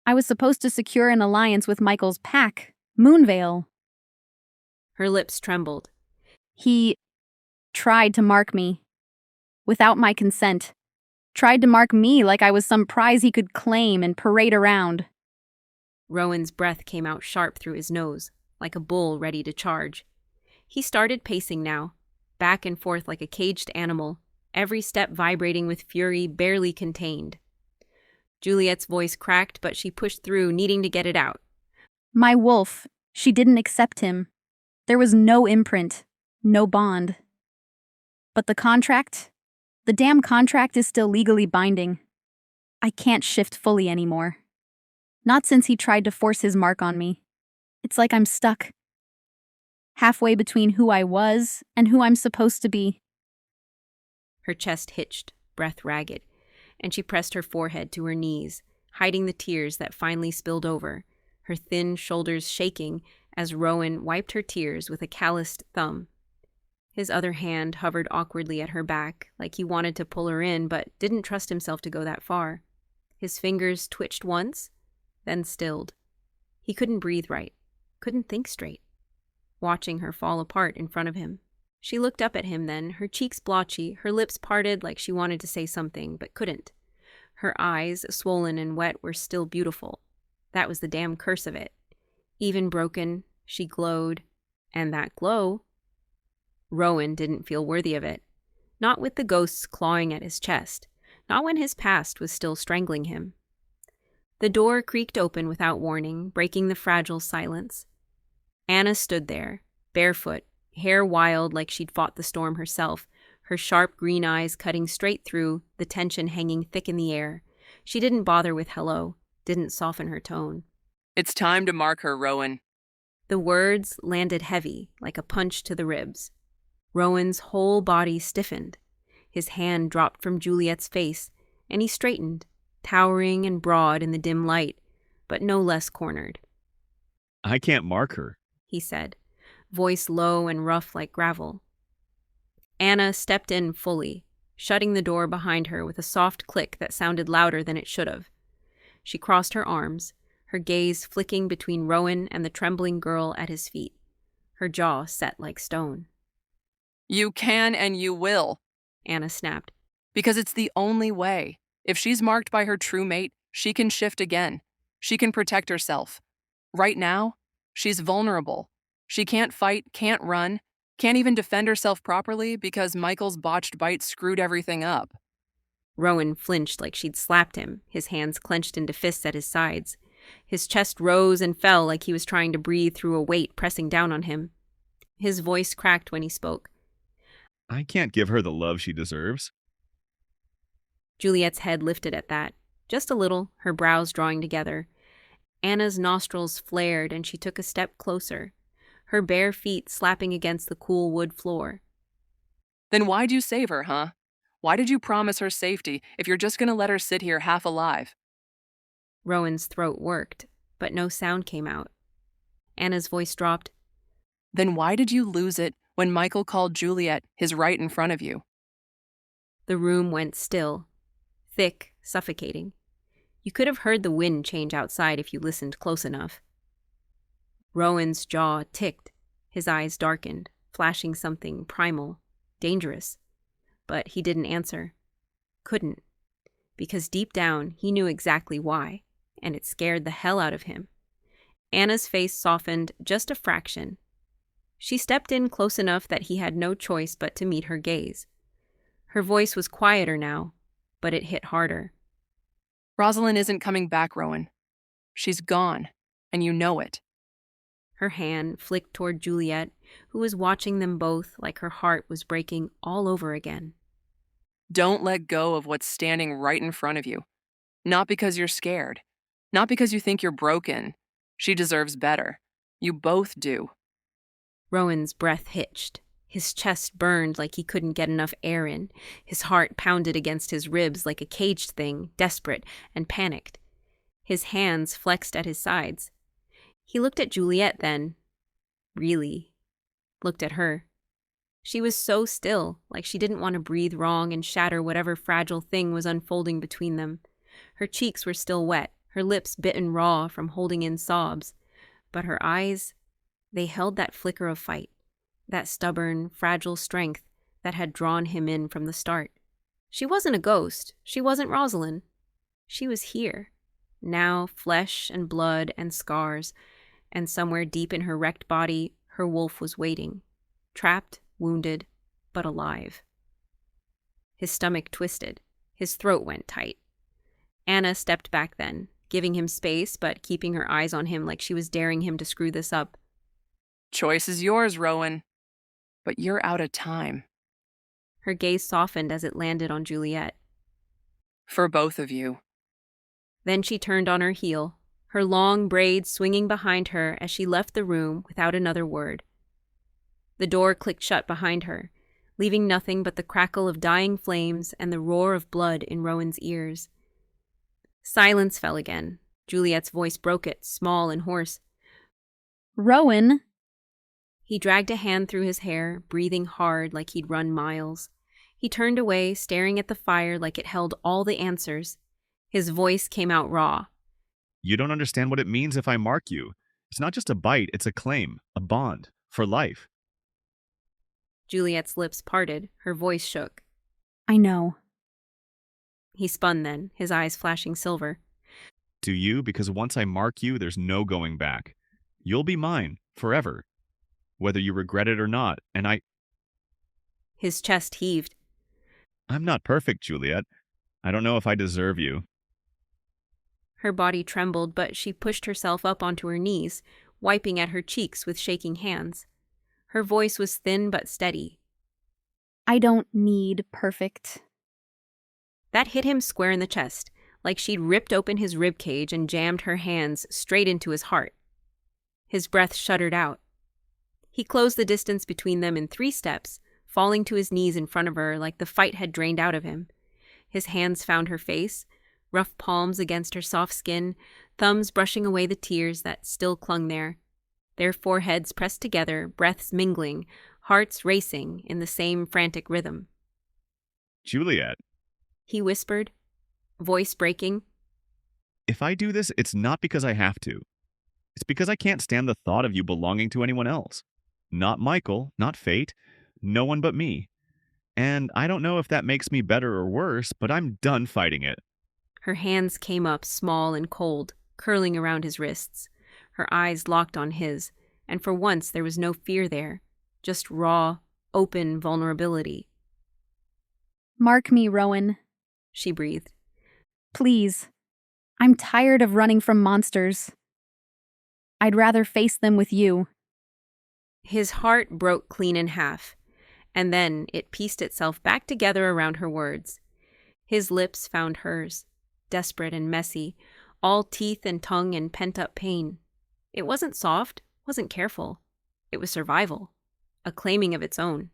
I was supposed to secure an alliance with Michael's pack, Moonvale. Her lips trembled. He tried to mark me. Without my consent. Tried to mark me like I was some prize he could claim and parade around. Rowan's breath came out sharp through his nose, like a bull ready to charge. He started pacing now, back and forth like a caged animal, every step vibrating with fury barely contained. Juliet's voice cracked, but she pushed through, needing to get it out. My wolf, she didn't accept him. There was no imprint, no bond. But the contract? The damn contract is still legally binding. I can't shift fully anymore. Not since he tried to force his mark on me. It's like I'm stuck. Halfway between who I was and who I'm supposed to be. Her chest hitched, breath ragged, and she pressed her forehead to her knees, hiding the tears that finally spilled over, her thin shoulders shaking as Rowan wiped her tears with a calloused thumb. His other hand hovered awkwardly at her back, like he wanted to pull her in but didn't trust himself to go that far. His fingers twitched once, then stilled. He couldn't breathe right, couldn't think straight, watching her fall apart in front of him. She looked up at him then, her cheeks blotchy, her lips parted like she wanted to say something, but couldn't. Her eyes, swollen and wet, were still beautiful. That was the damn curse of it. Even broken, she glowed, and that glow... Rowan didn't feel worthy of it. Not with the ghosts clawing at his chest. Not when his past was still strangling him. The door creaked open without warning, breaking the fragile silence. Anna stood there, barefoot, hair wild like she'd fought the storm herself, her sharp green eyes cutting straight through, the tension hanging thick in the air. She didn't bother with hello, didn't soften her tone. It's time to mark her, Rowan. The words landed heavy, like a punch to the ribs. Rowan's whole body stiffened. His hand dropped from Juliet's face, and he straightened, towering and broad in the dim light, but no less cornered. I can't mark her, he said, voice low and rough like gravel. Anna stepped in fully, shutting the door behind her with a soft click that sounded louder than it should have. She crossed her arms, her gaze flicking between Rowan and the trembling girl at his feet, her jaw set like stone. You can and you will, Anna snapped. because it's the only way. If she's marked by her true mate, she can shift again. She can protect herself. Right now, she's vulnerable. She can't fight, can't run, can't even defend herself properly because Michael's botched bite screwed everything up. Rowan flinched like she'd slapped him, his hands clenched into fists at his sides. His chest rose and fell like he was trying to breathe through a weight pressing down on him. His voice cracked when he spoke. I can't give her the love she deserves. Juliet's head lifted at that, just a little, her brows drawing together. Anna's nostrils flared and she took a step closer, her bare feet slapping against the cool wood floor. Then why'd you save her, huh? Why did you promise her safety if you're just gonna let her sit here half alive? Rowan's throat worked, but no sound came out. Anna's voice dropped. Then why did you lose it when Michael called Juliet his right in front of you? The room went still, thick, suffocating. You could have heard the wind change outside if you listened close enough. Rowan's jaw ticked, his eyes darkened, flashing something primal, dangerous. But he didn't answer. Couldn't. Because deep down, he knew exactly why, and it scared the hell out of him. Anna's face softened just a fraction. She stepped in close enough that he had no choice but to meet her gaze. Her voice was quieter now, but it hit harder. Rosalind isn't coming back, Rowan. She's gone, and you know it. Her hand flicked toward Juliet, who was watching them both like her heart was breaking all over again. Don't let go of what's standing right in front of you. Not because you're scared. Not because you think you're broken. She deserves better. You both do. Rowan's breath hitched. His chest burned like he couldn't get enough air in. His heart pounded against his ribs like a caged thing, desperate and panicked. His hands flexed at his sides. He looked at Juliet then. Really. Looked at her. She was so still, like she didn't want to breathe wrong and shatter whatever fragile thing was unfolding between them. Her cheeks were still wet, her lips bitten raw from holding in sobs. But her eyes, they held that flicker of fight, that stubborn, fragile strength that had drawn him in from the start. She wasn't a ghost. She wasn't Rosalind. She was here. Now flesh and blood and scars, and somewhere deep in her wrecked body, her wolf was waiting. Trapped, wounded, but alive. His stomach twisted. His throat went tight. Anna stepped back then, giving him space, but keeping her eyes on him like she was daring him to screw this up. Choice is yours, Rowan. But you're out of time. Her gaze softened as it landed on Juliet. For both of you. Then she turned on her heel, her long braids swinging behind her as she left the room without another word. The door clicked shut behind her, leaving nothing but the crackle of dying flames and the roar of blood in Rowan's ears. Silence fell again. Juliet's voice broke it, small and hoarse. Rowan! He dragged a hand through his hair, breathing hard like he'd run miles. He turned away, staring at the fire like it held all the answers. His voice came out raw. You don't understand what it means if I mark you. It's not just a bite, it's a claim, a bond, for life. Juliet's lips parted, her voice shook. I know. He spun then, his eyes flashing silver. Do you? Because once I mark you, there's no going back. You'll be mine, forever. Whether you regret it or not, and His chest heaved. I'm not perfect, Juliet. I don't know if I deserve you. Her body trembled, but she pushed herself up onto her knees, wiping at her cheeks with shaking hands. Her voice was thin but steady. I don't need perfect. That hit him square in the chest, like she'd ripped open his rib cage and jammed her hands straight into his heart. His breath shuddered out. He closed the distance between them in 3 steps, falling to his knees in front of her like the fight had drained out of him. His hands found her face, rough palms against her soft skin, thumbs brushing away the tears that still clung there. Their foreheads pressed together, breaths mingling, hearts racing in the same frantic rhythm. Juliet. He whispered, voice breaking. If I do this, it's not because I have to. It's because I can't stand the thought of you belonging to anyone else. Not Michael, not fate, no one but me. And I don't know if that makes me better or worse, but I'm done fighting it. Her hands came up small and cold, curling around his wrists. Her eyes locked on his, and for once there was no fear there, just raw, open vulnerability. Mark me, Rowan, She breathed. please. I'm tired of running from monsters. I'd rather face them with you. His heart broke clean in half, and then it pieced itself back together around her words. His lips found hers, desperate and messy, all teeth and tongue and pent-up pain. It wasn't soft, wasn't careful. It was survival, a claiming of its own.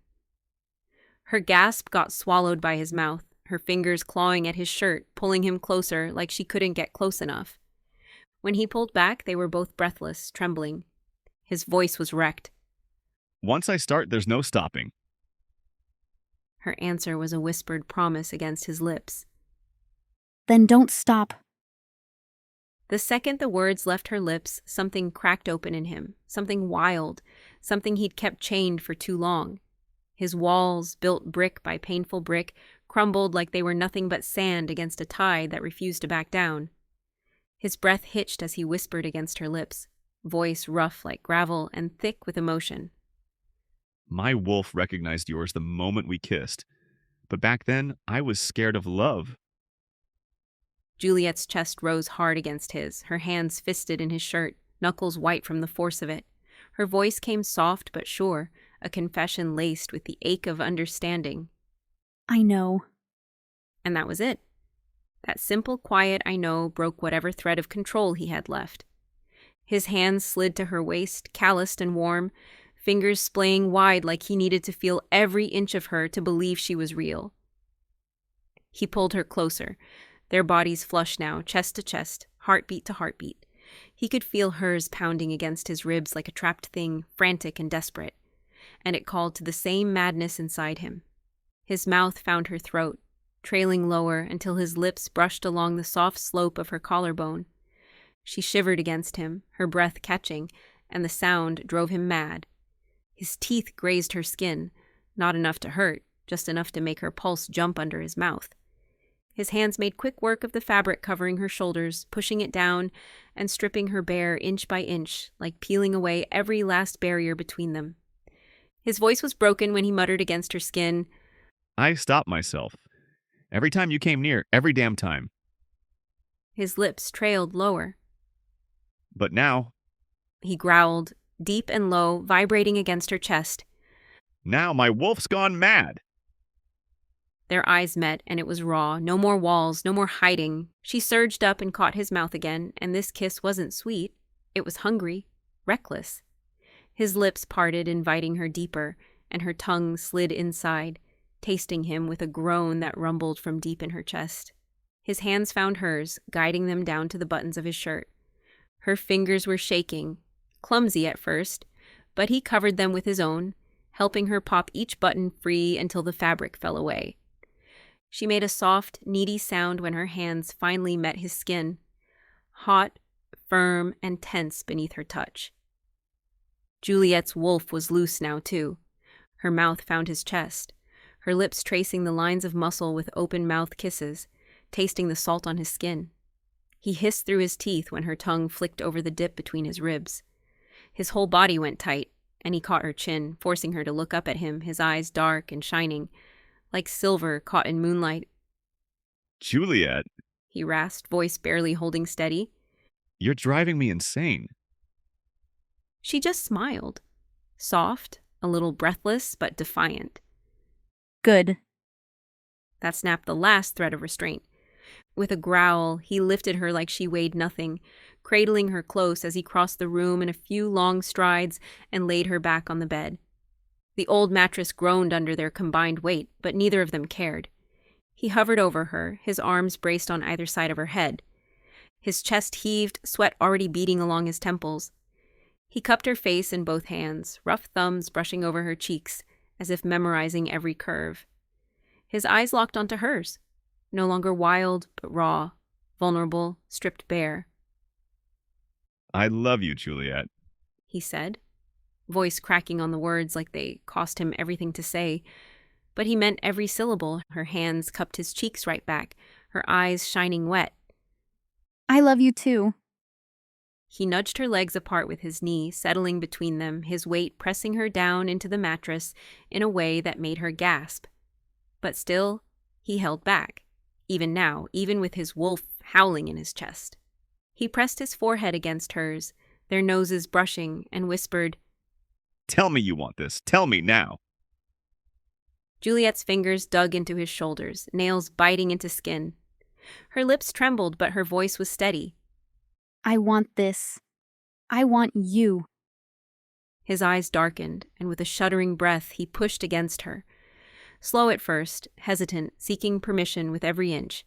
Her gasp got swallowed by his mouth, her fingers clawing at his shirt, pulling him closer like she couldn't get close enough. When he pulled back, they were both breathless, trembling. His voice was wrecked. Once I start, there's no stopping. Her answer was a whispered promise against his lips. Then don't stop. The second the words left her lips, something cracked open in him, something wild, something he'd kept chained for too long. His walls, built brick by painful brick, crumbled like they were nothing but sand against a tide that refused to back down. His breath hitched as he whispered against her lips, voice rough like gravel and thick with emotion. My wolf recognized yours the moment we kissed. But back then, I was scared of love. Juliet's chest rose hard against his, her hands fisted in his shirt, knuckles white from the force of it. Her voice came soft but sure, a confession laced with the ache of understanding. I know. And that was it. That simple, quiet I know broke whatever thread of control he had left. His hands slid to her waist, calloused and warm, fingers splaying wide like he needed to feel every inch of her to believe she was real. He pulled her closer, their bodies flush now, chest to chest, heartbeat to heartbeat. He could feel hers pounding against his ribs like a trapped thing, frantic and desperate, and it called to the same madness inside him. His mouth found her throat, trailing lower until his lips brushed along the soft slope of her collarbone. She shivered against him, her breath catching, and the sound drove him mad. His teeth grazed her skin, not enough to hurt, just enough to make her pulse jump under his mouth. His hands made quick work of the fabric covering her shoulders, pushing it down and stripping her bare inch by inch, like peeling away every last barrier between them. His voice was broken when he muttered against her skin, I stopped myself. Every time you came near, every damn time. His lips trailed lower. But now... He growled, deep and low, vibrating against her chest. Now my wolf's gone mad. Their eyes met, and it was raw. No more walls, no more hiding. She surged up and caught his mouth again, and this kiss wasn't sweet. It was hungry, reckless. His lips parted, inviting her deeper, and her tongue slid inside, tasting him with a groan that rumbled from deep in her chest. His hands found hers, guiding them down to the buttons of his shirt. Her fingers were shaking, clumsy at first, but he covered them with his own, helping her pop each button free until the fabric fell away. She made a soft, needy sound when her hands finally met his skin, hot, firm, and tense beneath her touch. Juliet's wolf was loose now, too. Her mouth found his chest, her lips tracing the lines of muscle with open-mouthed kisses, tasting the salt on his skin. He hissed through his teeth when her tongue flicked over the dip between his ribs. His whole body went tight, and he caught her chin, forcing her to look up at him, his eyes dark and shining, like silver caught in moonlight. Juliet, he rasped, voice barely holding steady. You're driving me insane. She just smiled, soft, a little breathless, but defiant. Good. That snapped the last thread of restraint. With a growl, he lifted her like she weighed nothing, cradling her close as he crossed the room in a few long strides and laid her back on the bed. The old mattress groaned under their combined weight, but neither of them cared. He hovered over her, his arms braced on either side of her head. His chest heaved, sweat already beading along his temples. He cupped her face in both hands, rough thumbs brushing over her cheeks, as if memorizing every curve. His eyes locked onto hers, no longer wild, but raw, vulnerable, stripped bare. I love you, Juliet, he said, voice cracking on the words like they cost him everything to say. But he meant every syllable. Her hands cupped his cheeks right back, her eyes shining wet. I love you too. He nudged her legs apart with his knee, settling between them, his weight pressing her down into the mattress in a way that made her gasp. But still, he held back, even now, even with his wolf howling in his chest. He pressed his forehead against hers, their noses brushing, and whispered, Tell me you want this. Tell me now. Juliet's fingers dug into his shoulders, nails biting into skin. Her lips trembled, but her voice was steady. I want this. I want you. His eyes darkened, and with a shuddering breath, he pushed against her. Slow at first, hesitant, seeking permission with every inch.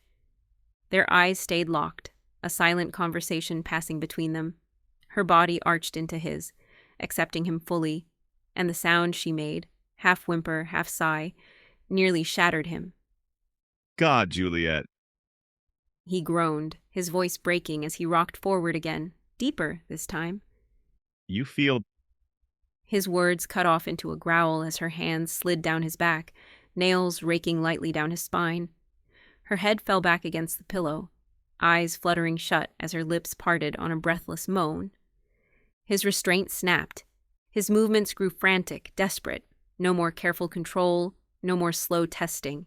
Their eyes stayed locked, a silent conversation passing between them. Her body arched into his, accepting him fully, and the sound she made, half whimper, half sigh, nearly shattered him. God, Juliet. He groaned, his voice breaking as he rocked forward again, deeper this time. You feel... His words cut off into a growl as her hands slid down his back, nails raking lightly down his spine. Her head fell back against the pillow, eyes fluttering shut as her lips parted on a breathless moan. His restraint snapped. His movements grew frantic, desperate. No more careful control, no more slow testing.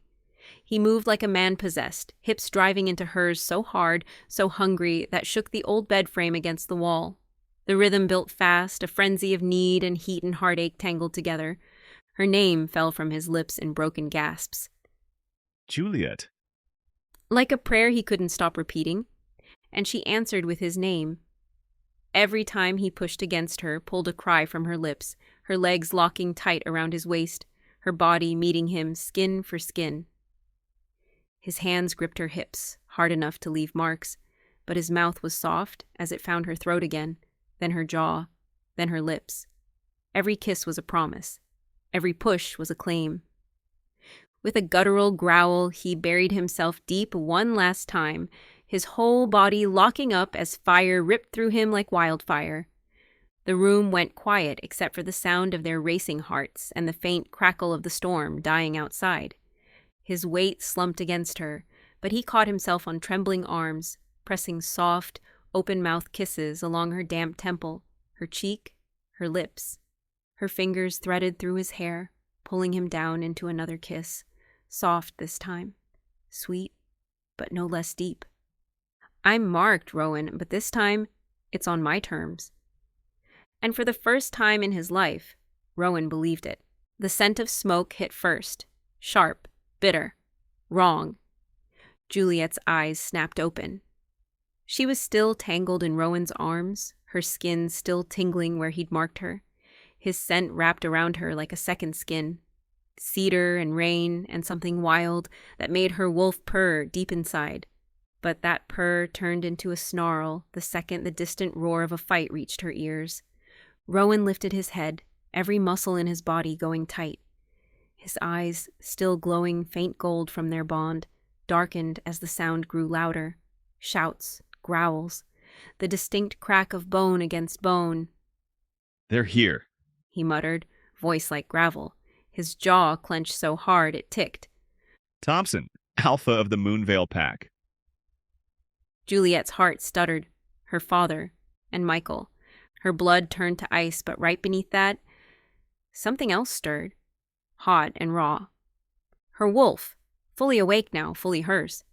He moved like a man possessed, hips driving into hers so hard, so hungry, that shook the old bed frame against the wall. The rhythm built fast, a frenzy of need and heat and heartache tangled together. Her name fell from his lips in broken gasps. Juliet. Like a prayer he couldn't stop repeating, and she answered with his name. Every time he pushed against her, pulled a cry from her lips, her legs locking tight around his waist, her body meeting him skin for skin. His hands gripped her hips, hard enough to leave marks, but his mouth was soft as it found her throat again, then her jaw, then her lips. Every kiss was a promise. Every push was a claim. With a guttural growl, he buried himself deep one last time, his whole body locking up as fire ripped through him like wildfire. The room went quiet except for the sound of their racing hearts and the faint crackle of the storm dying outside. His weight slumped against her, but he caught himself on trembling arms, pressing soft, open-mouthed kisses along her damp temple, her cheek, her lips. Her fingers threaded through his hair, pulling him down into another kiss, soft this time, sweet, but no less deep. I'm marked, Rowan, but this time, it's on my terms. And for the first time in his life, Rowan believed it. The scent of smoke hit first, sharp, bitter, wrong. Juliet's eyes snapped open. She was still tangled in Rowan's arms, her skin still tingling where he'd marked her, his scent wrapped around her like a second skin. Cedar and rain and something wild that made her wolf purr deep inside. But that purr turned into a snarl the second the distant roar of a fight reached her ears. Rowan lifted his head, every muscle in his body going tight. His eyes, still glowing faint gold from their bond, darkened as the sound grew louder. Shouts, growls, the distinct crack of bone against bone. They're here, he muttered, voice like gravel. His jaw clenched so hard it ticked. Thompson, Alpha of the Moonvale Pack. Juliet's heart stuttered. Her father, and Michael. Her blood turned to ice, but right beneath that, something else stirred. Hot and raw. Her wolf, fully awake now, fully hers.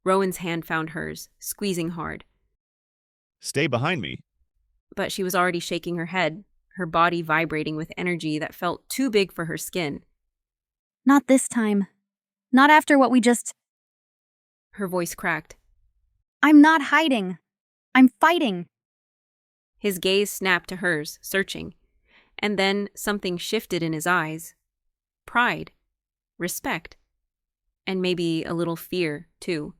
Rowan's hand found hers, squeezing hard. Stay behind me. But she was already shaking her head, her body vibrating with energy that felt too big for her skin. Not this time. Not after what we just... Her voice cracked. I'm not hiding. I'm fighting. His gaze snapped to hers, searching. And then something shifted in his eyes. Pride. Respect. And maybe a little fear, too.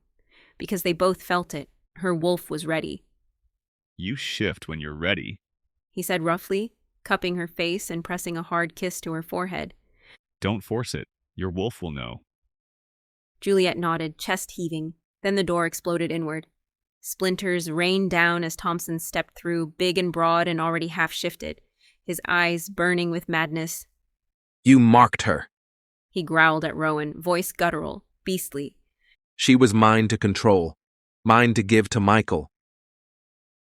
Because they both felt it. Her wolf was ready. You shift when you're ready, he said roughly, cupping her face and pressing a hard kiss to her forehead. Don't force it. Your wolf will know. Juliet nodded, chest heaving. Then the door exploded inward. Splinters rained down as Thompson stepped through, big and broad and already half shifted, his eyes burning with madness. You marked her. He growled at Rowan, voice guttural, beastly. She was mine to control, mine to give to Michael.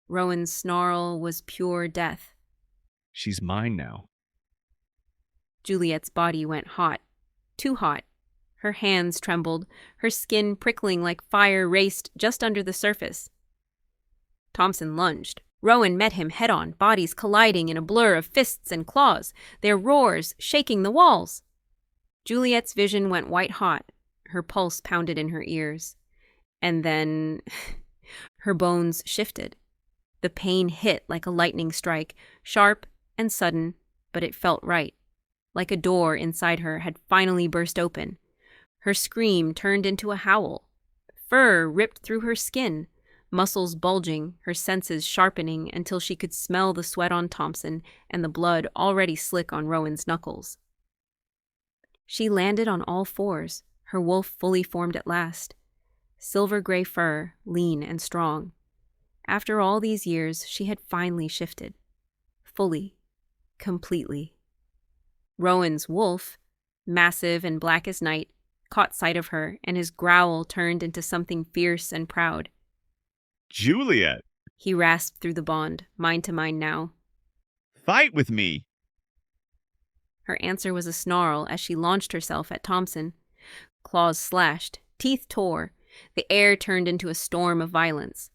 Rowan's snarl was pure death. She's mine now. Juliet's body went hot, too hot. Her hands trembled, her skin prickling like fire raced just under the surface. Thompson lunged. Rowan met him head-on, bodies colliding in a blur of fists and claws, their roars shaking the walls. Juliet's vision went white-hot. Her pulse pounded in her ears. And then her bones shifted. The pain hit like a lightning strike, sharp and sudden, but it felt right. Like a door inside her had finally burst open. Her scream turned into a howl. Fur ripped through her skin. muscles bulging, her senses sharpening until she could smell the sweat on Thompson and the blood already slick on Rowan's knuckles. She landed on all fours, her wolf fully formed at last. Silver-gray fur, lean and strong. After all these years, she had finally shifted. Fully. Completely. Rowan's wolf, massive and black as night, caught sight of her, and his growl turned into something fierce and proud. Juliet! He rasped through the bond, mind to mind now. Fight with me! Her answer was a snarl as she launched herself at Thompson. Claws slashed, teeth tore, the air turned into a storm of violence.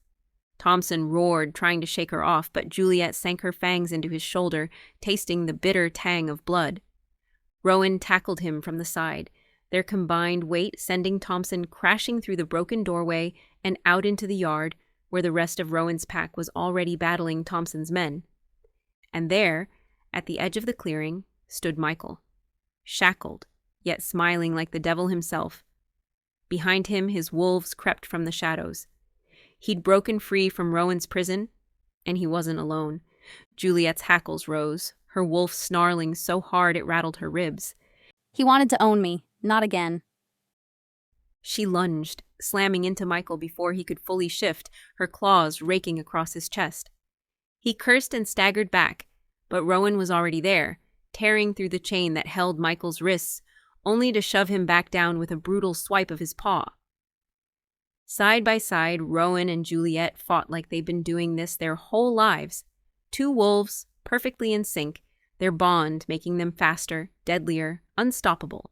Thompson roared, trying to shake her off, but Juliet sank her fangs into his shoulder, tasting the bitter tang of blood. Rowan tackled him from the side, their combined weight sending Thompson crashing through the broken doorway and out into the yard, where the rest of Rowan's pack was already battling Thompson's men. And there, at the edge of the clearing, stood Michael, shackled, yet smiling like the devil himself. Behind him, his wolves crept from the shadows. He'd broken free from Rowan's prison, and he wasn't alone. Juliet's hackles rose, her wolf snarling so hard it rattled her ribs. He wanted to own me, not again. She lunged, slamming into Michael before he could fully shift, her claws raking across his chest. He cursed and staggered back, but Rowan was already there, tearing through the chain that held Michael's wrists, only to shove him back down with a brutal swipe of his paw. Side by side, Rowan and Juliet fought like they'd been doing this their whole lives. Two wolves, perfectly in sync, their bond making them faster, deadlier, unstoppable.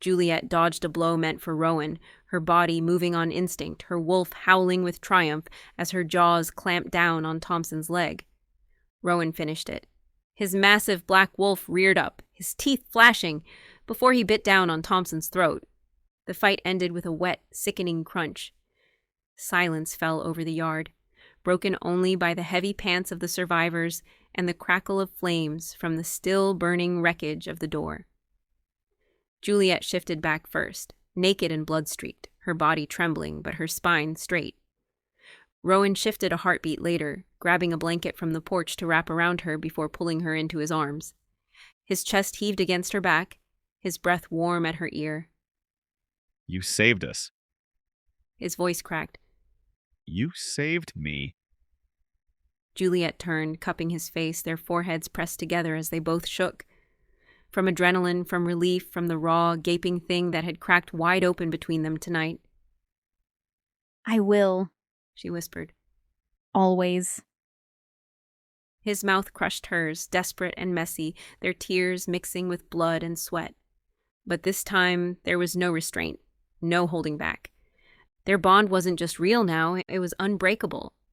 Juliet dodged a blow meant for Rowan, her body moving on instinct, her wolf howling with triumph as her jaws clamped down on Thompson's leg. Rowan finished it. His massive black wolf reared up, his teeth flashing, before he bit down on Thompson's throat. The fight ended with a wet, sickening crunch. Silence fell over the yard, broken only by the heavy pants of the survivors and the crackle of flames from the still burning wreckage of the door. Juliet shifted back first, naked and blood-streaked, her body trembling but her spine straight. Rowan shifted a heartbeat later, grabbing a blanket from the porch to wrap around her before pulling her into his arms. His chest heaved against her back, his breath warm at her ear. You saved us. His voice cracked. You saved me. Juliet turned, cupping his face, their foreheads pressed together as they both shook. From adrenaline, from relief, from the raw, gaping thing that had cracked wide open between them tonight. I will, she whispered. Always. His mouth crushed hers, desperate and messy, their tears mixing with blood and sweat. But this time, there was no restraint, no holding back. Their bond wasn't just real now, it was unbreakable.